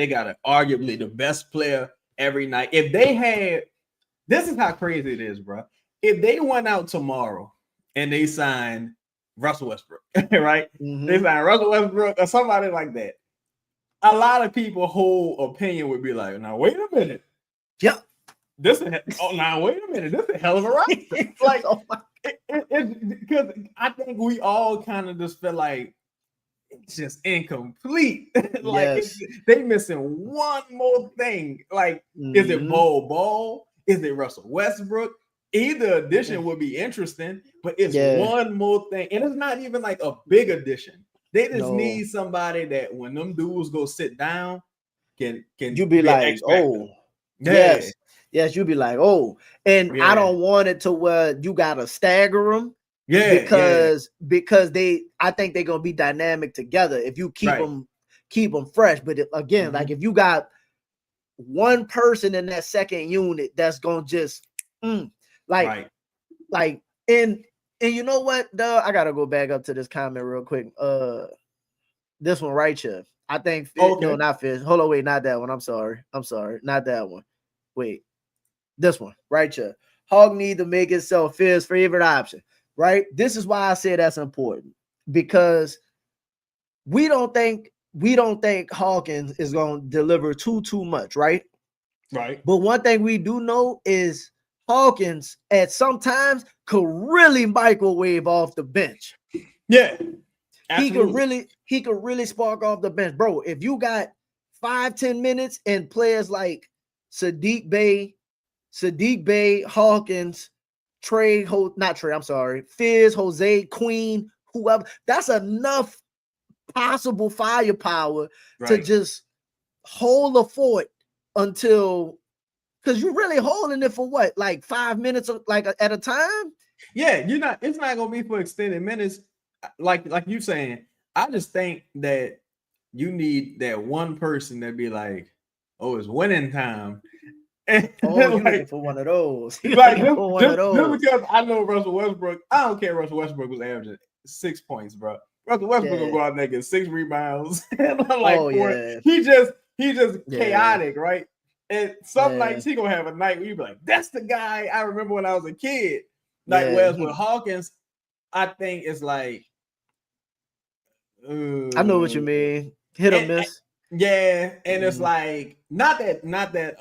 arguably the best player every night. If they had, this is how crazy it is, bro. If they went out tomorrow and they signed Russell Westbrook, right? They signed Russell Westbrook or somebody like that. A lot of people whole opinion would be like, now wait a minute. Yeah. Now wait a minute. This is a hell of a roster. Like, because I think we all kind of just feel like it's just incomplete. Like they missing one more thing. Like, is it Bol? Is it Russell Westbrook? Either addition would be interesting, but it's one more thing. And it's not even like a big addition. They just need somebody that when them dudes go sit down, can you be be an like, X factor. oh, Yeah, yes, you be like, oh, and I yeah, don't want it to where you gotta stagger them yeah. because I think they're gonna be dynamic together if you keep Right. them fresh. But again, like Mm-hmm. if you got one person in that second unit that's gonna just like Right. like and you know what, Doug? I gotta go back up to this comment real quick. This one right here. I think no, Okay. not Fizz. Hold on, wait, not that one. I'm sorry, not that one. Wait, this one right here. Hog need to make itself Fizz's favorite option. Right. This is why I say that's important because we don't think Hawkins is going to deliver too much, right? Right. But one thing we do know is Hawkins at sometimes could really microwave off the bench. Yeah. He could Absolutely. really spark off the bench, bro. If you got 5-10 minutes and players like Sadiq Bey, Hawkins, Fizz, Jose, Queen, whoever, that's enough possible firepower to Right. just hold the fort until, because you're really holding it for what, like 5 minutes like at a time. Yeah. You're not. It's not gonna be for extended minutes. Like you saying. I just think that you need that one person that be like, "Oh, it's winning time," and Oh, you looking like for one of those. You Like looking for one of just those. because I know Russell Westbrook, I don't care. Russell Westbrook was averaging 6 points, bro. Russell Westbrook will Yeah. go out there and get 6 rebounds and like Oh 4. yeah. He just Yeah. chaotic, right? And some Yeah. nights he gonna have a night where you be like, "That's the guy I remember when I was a kid." Like Yeah. whereas with Hawkins, I think it's like, I know what you uh, mean. Hit or and, miss. yeah, and it's Mhm. like not that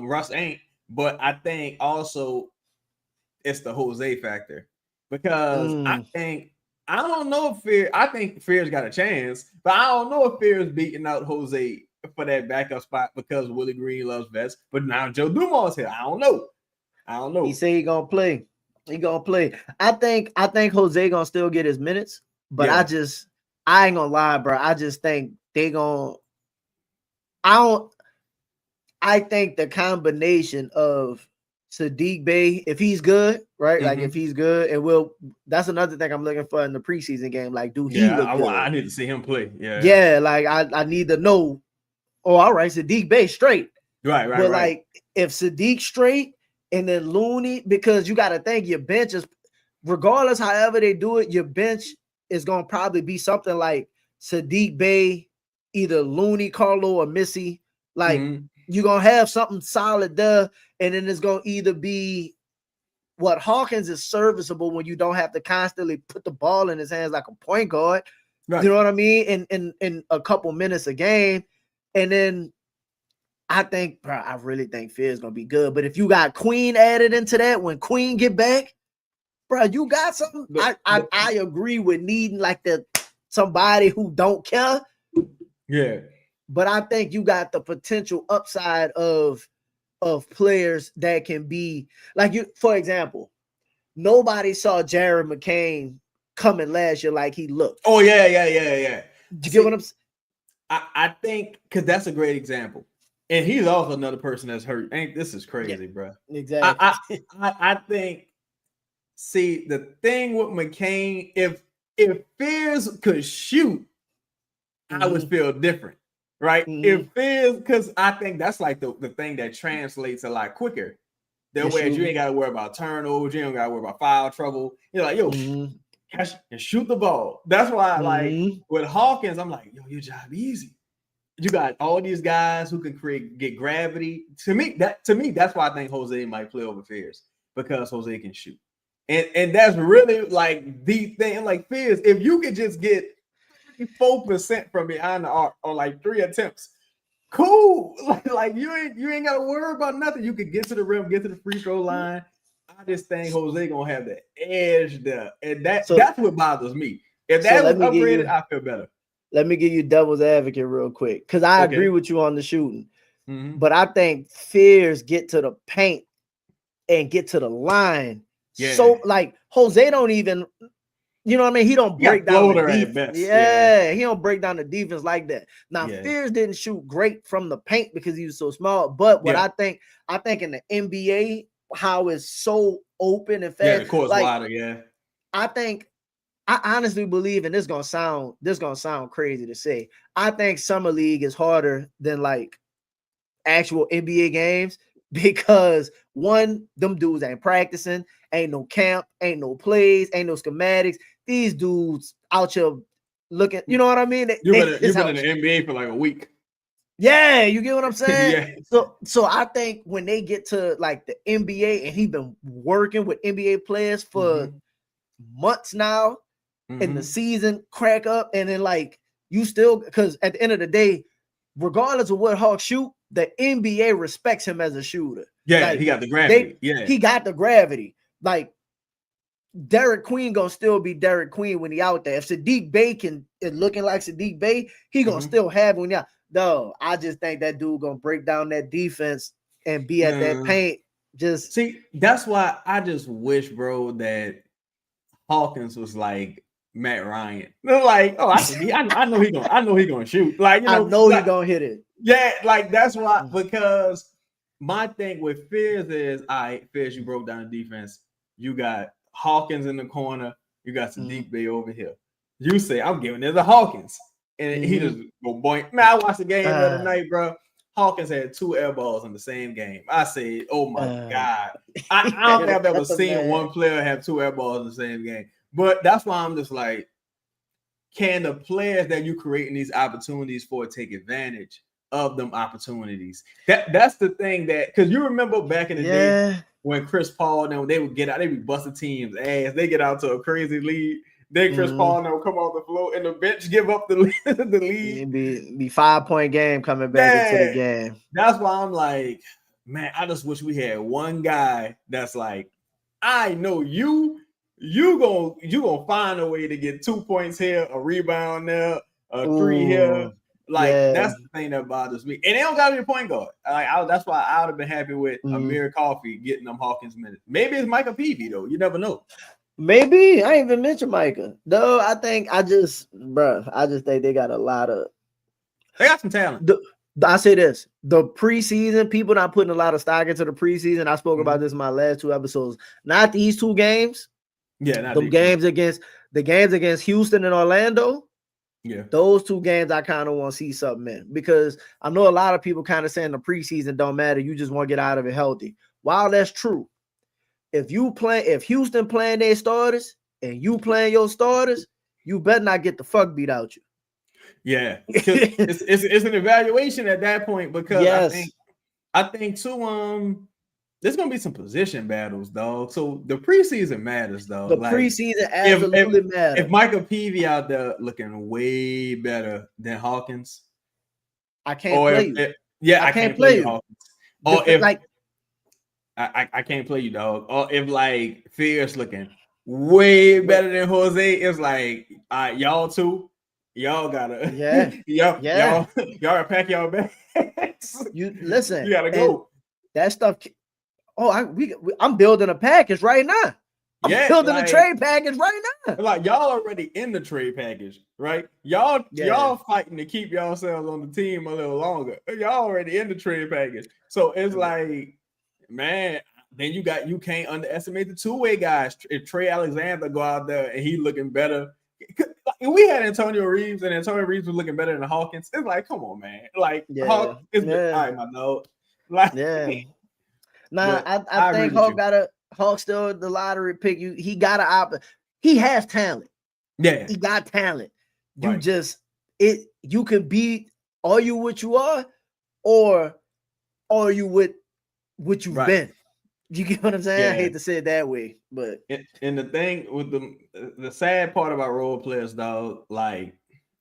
Russ ain't, but I think also it's the Jose factor because Mm. I don't know if Fear. I think Fear's got a chance, but I don't know if Fear's beating out Jose for that backup spot because Willie Green loves vets. But now Joe Dumars here. I don't know. I don't He know. say he gonna play. He gonna play. I think Jose gonna still get his minutes, but Yeah. I ain't gonna lie, bro. I just think they gonna. I don't. I think the combination of Sadiq Bey, if he's good, right? Like if Mm-hmm. he's good, that's another thing I'm looking for in the preseason game. Like, do he Yeah. look I good? need to see him play. Yeah. Yeah, like I need to know. Oh, all right, Sadiq Bey straight. Right. Right. But Right. like if Sadiq straight and then Looney, because you got to think your bench is, regardless however they do it, your bench is gonna probably be something like Sadiq Bey, either Looney, Carlo, or Missy. Like Mm-hmm. you're gonna have something solid there, and then it's gonna either be what Hawkins is serviceable when you don't have to constantly put the ball in his hands like a point guard. You Right. know what I mean? In a couple minutes a game. And then I think, bro, I really think Fear's gonna be good. But if you got Queen added into that, when Queen get back, bro, you got something. I agree with needing like somebody who don't care, Yeah. but I think you got the potential upside of players that can be like you. For example, nobody saw Jared McCain coming last year like he looked. Oh yeah. Yeah. Yeah. Yeah. Did you get what See, I'm saying? I think because that's a great example, and he's also another person that's hurt. Ain't this is Yeah, crazy, bro? exactly. I think. See the thing with McCain, if Fears could shoot, I would Mm-hmm. feel different, right? Mm-hmm. If Fears, because I think that's like the thing that translates a lot quicker. That The way, you shooting. ain't got to worry about turnovers, you don't got to worry about foul trouble. You're like, yo, Mm-hmm. catch and shoot the ball. That's why, like Mm-hmm. with Hawkins, I'm like, yo, your job easy. You got all these guys who can get gravity. To me, that's why I think Jose might play over Fears because Jose can shoot. And that's really like the thing. Like Fears, if you could just get 34% from behind the arc on like 3 attempts, cool. Like you ain't gotta worry about nothing. You could get to the rim, get to the free throw line. I just think Jose gonna have the edge there. And So that's what bothers me. If so that was upgraded, I feel better. let me give you devil's advocate real quick because I agree Okay. with you on the shooting, Mm-hmm. but I think Fears get to the paint and get to the line. Yeah. So like Jose don't even. You know what I mean? He don't break down the at defense. best. Yeah, he don't break down the defense like that. Now, Yeah. Fears didn't shoot great from the paint because he was so small. But what I think in the NBA, how it's so open and fast. Yeah, the court's like wider. Yeah. I honestly believe, and this gonna sound crazy to say, I think summer league is harder than like actual NBA games because one, them dudes ain't practicing, ain't no camp, ain't no plays, ain't no schematics. These dudes out here looking, you know what I mean? You've been in the NBA for like a week. Yeah, you get what I'm saying? Yeah. So I think when they get to like the NBA, and he been working with NBA players for months now, and the season crack up, and then like you still, because at the end of the day, regardless of what Hawks shoot, the NBA respects him as a shooter. Yeah, like, he got the gravity. He got the gravity. Like Derek Queen gonna still be Derek Queen when he out there. If Sadiq Bey is looking like Sadiq Bey, he gonna still have when out. No, I just think that dude gonna break down that defense and be at that paint. Just see, that's why I just wish, bro, that Hawkins was like Matt Ryan. Like, oh, I know he gonna shoot. Like, you know, I know he gonna hit it. Yeah, like that's why, because my thing with Fears is, all right, Fears, you broke down the defense. You got Hawkins in the corner. You got Sadiq Bey over here. You say, I'm giving it to Hawkins. And he just go boink. Man, I watched the game the other night, bro. Hawkins had 2 air balls in the same game. I said, oh my God. I don't think I've ever seen one player have 2 air balls in the same game. But that's why I'm just like, can the players that you creating these opportunities for take advantage of them opportunities? That's the thing, that because you remember back in the day when Chris Paul, then they would get out, they would bust the team's ass. They get out to a crazy lead. Then Chris Paul now come off the floor and the bench give up the lead. Be 5-point game coming back into the game. That's why I'm like, man, I just wish we had one guy that's like, I know you gonna find a way to get 2 points here, a rebound there, a 3 here. Like that's the thing that bothers me. And they don't gotta be a point guard. That's why I would have been happy with Amir Coffey getting them Hawkins minutes. Maybe it's Micah Peavy though. You never know. Maybe I ain't even mentioned Micah. No, I just think they got a lot of. They got some talent. I say this: the preseason, people not putting a lot of stock into the preseason. I spoke about this in my last 2 episodes. Not these 2 games. Yeah, not the games against Houston and Orlando. Yeah, those 2 games I kind of want to see something in, because I know a lot of people kind of saying the preseason don't matter. You just want to get out of it healthy. While that's true, if Houston playing their starters and you playing your starters, you better not get the fuck beat out you. Yeah, it's an evaluation at that point, because I think too, there's gonna be some position battles, dog. So the preseason matters, though. The preseason absolutely matters. If Micah Peavy out there looking way better than Hawkins, I can't play you. I can't play you, Hawkins. Or if like I can't play you, dog. Or if like Fierce looking way better than Jose, it's like, all right, y'all too. Y'all gotta, y'all gotta pack y'all bags. You listen. You gotta go. That stuff. Oh, I'm building a package right now. I'm building a trade package right now. Like y'all already in the trade package, right? Y'all fighting to keep yourselves on the team a little longer. Y'all already in the trade package, so it's like, man. Then you can't underestimate the 2-way guys. If Trey Alexander go out there and he looking better. If we had Antonio Reeves and Antonio Reeves was looking better than Hawkins, it's like, come on, man. Like, Hawk is all right, my dog. Like, Nah, I think Hawk still the lottery pick. He got an option. He has talent. Yeah, he got talent. You can be, are you what you are, or are you what you've been? You get what I'm saying? Yeah. I hate to say it that way, but and the thing with the sad part about role players, dog, like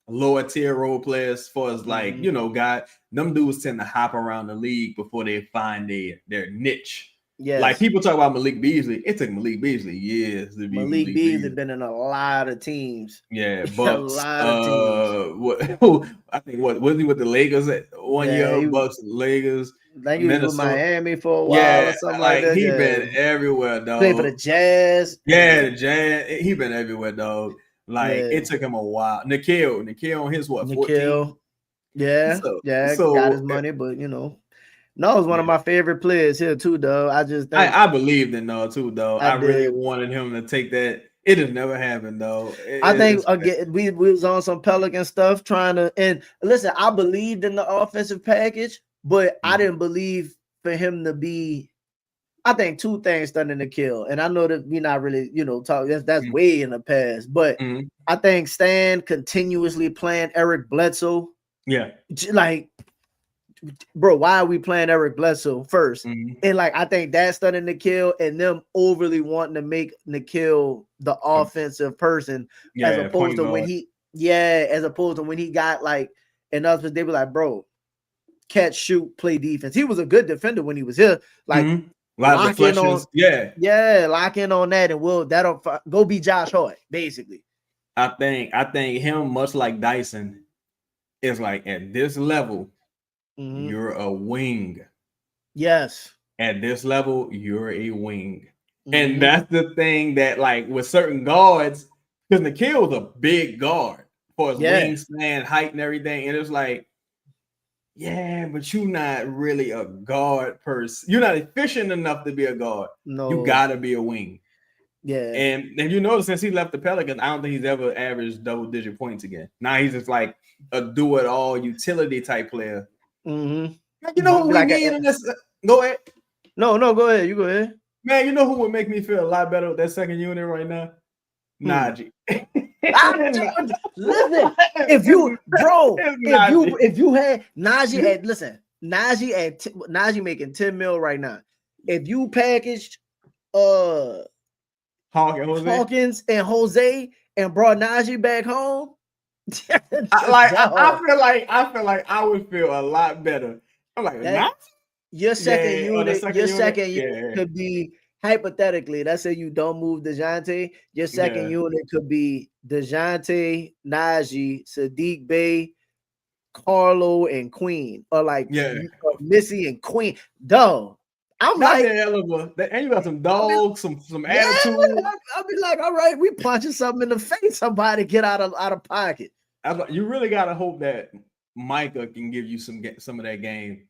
lower tier role players, as far as like them dudes tend to hop around the league before they find their niche. Like Yes. people talk about Malik Beasley. It took Malik Beasley years to be Malik Malik Beasley Beasley. been in a lot of teams. Yeah, A Bucks. lot of teams. What I think what was he with the Lakers at 1 year? Yeah, Bucks, Lakers, I think he was with Minnesota. Miami for a while Yeah, or something like like that. he Yeah. been everywhere, Played for dog. the Jazz. Yeah, the Jazz. He been everywhere, dog. Like Yeah. it took him a while. Nikhil on his what 14. Nikhil. Yeah. So Yeah. Got his so money, but no, it's one of yeah. my favorite players here too, though. I just think I believed in though too, though. I I really did. wanted him to take that. It just never happened, though. I think It's again we was on some Pelican stuff trying to, and listen, I believed in the offensive package, but I didn't believe for him to be. I think two things done in the kill, and I know that we're not really, talking. That's way in the past, but I think Stan continuously playing Eric Bledsoe. Yeah, like, bro, why are we playing Eric Bledsoe first? And like, I think that's done in the kill, and them overly wanting to make Nikhil the offensive person, as opposed to when he got like, and others, they were like, bro, catch, shoot, play defense. He was a good defender when he was here. Like, lock in on, lock in on that, and that'll go be Josh Hart, basically. I think him, much like Dyson, is like at this level. You're a wing. Yes. At this level, you're a wing. And that's the thing that, like, with certain guards, because Nikhil was a big guard for his wingspan, height, and everything. And it's like, yeah, but you're not really a guard person. You're not efficient enough to be a guard. No. You gotta be a wing. Yeah. And you notice since he left the Pelicans, I don't think he's ever averaged double-digit points again. Now he's just like a do-it-all utility type player. You know who we need in this? Go ahead. No, go ahead. You go ahead. Man, you know who would make me feel a lot better with that second unit right now? Najee. Listen, if you had Najee Najee making 10 mil right now. If you packaged Hawkins and Jose and brought Najee back home, I feel like I would feel a lot better. I'm like, your second unit could be, hypothetically, let's say you don't move DeJounte, your second unit could be DeJounte, Najee, Sadiq Bey, Carlo, and Queen, or like Missy and Queen. Dog. I'm like, and you got some dogs, some attitude. I'll be like, all right, we punching something in the face. Somebody get out of pocket. You really gotta hope that Micah can give you some of that game.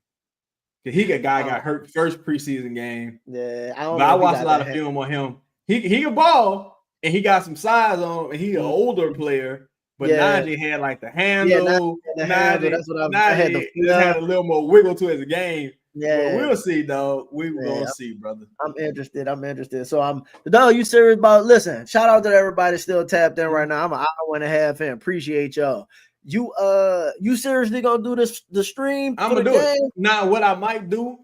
Got hurt first preseason game. Yeah, I watched a lot of film on him. He a ball and he got some size on him, and he's an older player. But Najee had like the handle. Najee, that's what I had. Just had a little more wiggle to his game. Yeah, but we'll see, dog. We're gonna see, brother. I'm interested. So dog, you serious about? Listen, shout out to everybody still tapped in right now. I'm an hour and a half in. Appreciate y'all. You seriously gonna do the stream? I'm gonna do it. Now, what I might do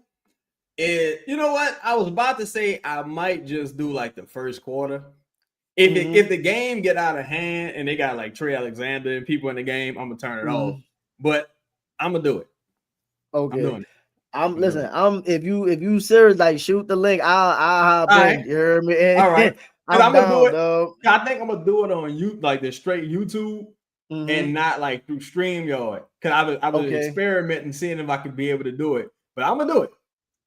is, you know what? I was about to say I might just do like the first quarter. If the game get out of hand and they got like Trey Alexander and people in the game, I'm gonna turn it off. But I'm gonna do it. Okay. I'm doing it. If you serious, like, shoot the link. I'll hop in. You heard me? All right. I'm gonna do it. Dog. I think I'm gonna do it on like the straight YouTube and not like through StreamYard. Cause I was experimenting, seeing if I could be able to do it. But I'm gonna do it.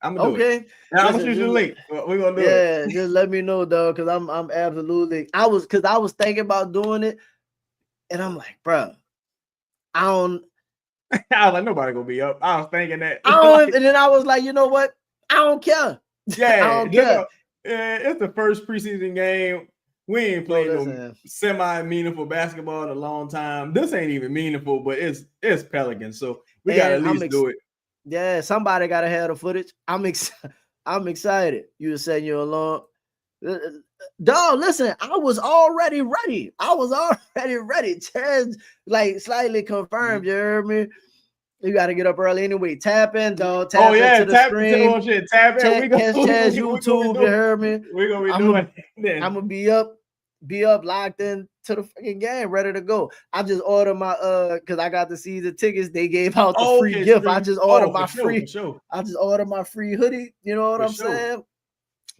I'm gonna do it. And I'm gonna shoot you the link. We're gonna do it. Yeah, just let me know, dog. Cause I'm absolutely. I was thinking about doing it, and I'm like, bro, I was like, nobody gonna be up. I was thinking that. And then I was like, you know what? I don't care. Yeah, I don't care. It's the first preseason game. We ain't played no semi-meaningful basketball in a long time. This ain't even meaningful, but it's Pelicans, so we gotta at least do it. Yeah, somebody gotta have the footage. I'm excited. You were saying you're alone. Dog, listen, I was already ready. Chaz, like, slightly confirmed. You heard me? You got to get up early anyway. Tap in, dog. Tap into the stream. Tap in. Chaz YouTube. You heard me? We're gonna be doing it. I'm gonna be up, locked in to the fucking game, ready to go. I just ordered my because I got the season tickets. They gave out the free gift. I just ordered my free. I just ordered my free hoodie. You know what I'm saying?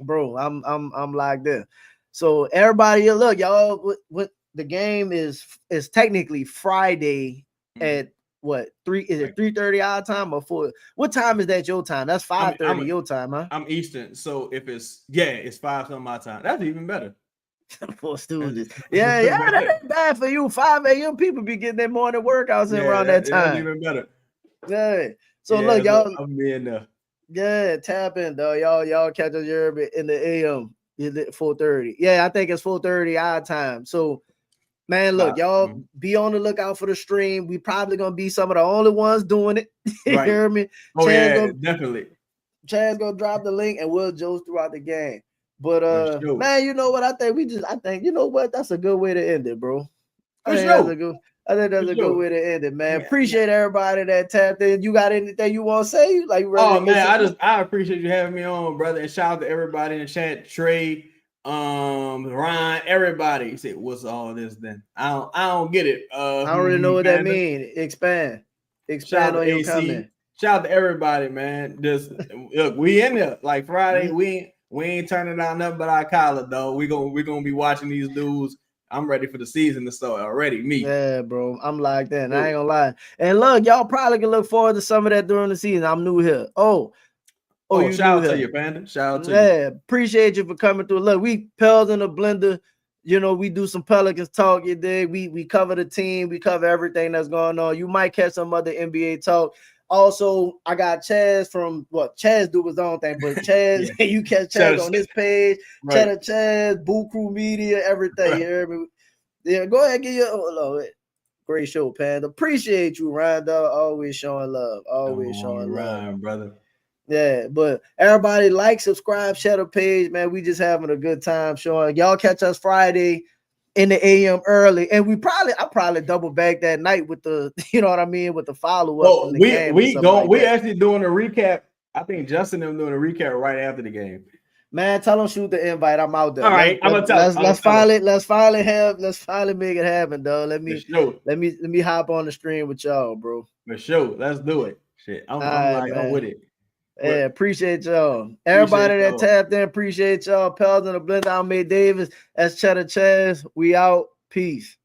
bro. I'm like this. So everybody, look, y'all. What the game is technically Friday Mhm. at what 3? Is it Like, 3:30 our time or 4? What time is that your time? That's I mean, 5:30 your time, huh? I'm Eastern, so if it's 5 something my time, that's even better. For That's students, yeah, yeah, that even, ain't bad for you. 5 a.m. people be getting their morning workouts in yeah, around that that's time. even better. Yeah. So Yeah, look, so y'all. I'm being there. Yeah, tap in, though. Y'all catch us in the AM. Is it 4:30? Yeah, I think it's 4:30 our time. So, man, look, y'all Mhm. be on the lookout for the stream. We probably gonna be some of the only ones doing it. You Right. hear me? Oh Chad's yeah, gonna definitely. Chad's gonna drop the link and we'll joke throughout the game. But For sure. man, you know what? I think you know what? That's a good way to end it, bro. I For think that's sure. a good. I think For that's a good sure. way to end it, man. Man, man. Appreciate everybody that tapped in. You got anything you want to say? Like, you ready Oh to get man, some? I appreciate you having me on, brother. And shout out to everybody in the chat, Trey, Ryan, everybody. You say, what's all this then? I don't get it. I don't really know what that Panda. means. Expand Shout out on to your AC. comment. Shout out to everybody, man. Just look, we in there. Like Friday, Mhm. we ain't turning down nothing but our collar, though. We gonna be watching these dudes. I'm ready for the season to start already. Me. Yeah, bro. I'm like that. And I ain't Dude. gonna lie. And look, y'all probably can look forward to some of that during the season. I'm new here. Oh, Oh, you new shout out to here. you, Panda. Shout out to you. Yeah, appreciate you for coming through. Look, we Pels in the blender. You know, we do some Pelicans talk. You dig? We cover the team. We cover everything that's going on. You might catch some other NBA talk. Also, I got Chaz from Chaz do his own thing, but Chaz, Yeah. you catch Shout Chaz out. on this page. Right. Cheddar Chaz, Boo Crew Media, everything. You hear me? Yeah, go ahead, give your great show, Panda. Appreciate you, Ryan. Dog. Always showing love. Always On the showing love. rhyme, brother. Yeah, but everybody like, subscribe, share the page, man. We just having a good time showing. Y'all catch us Friday in the AM early, and I probably double back that night with the, you know what I mean, with the follow up from Well, the we game or we something go like we that. actually doing a recap. I think Justin and them doing a recap right after the game. Man, tell them shoot the invite. I'm out there. All right, I'm gonna tell him. I'm gonna tell him Let's finally make it happen, dog. for sure, Let me hop on the stream with y'all, bro. for sure. Let's do it. Shit, All I'm right, like I'm with man. it. What Yeah, appreciate y'all. appreciate Everybody that y'all. tapped in, appreciate y'all. Pels in the blender, I'm May Davis. That's Cheddar Chaz. We out. Peace.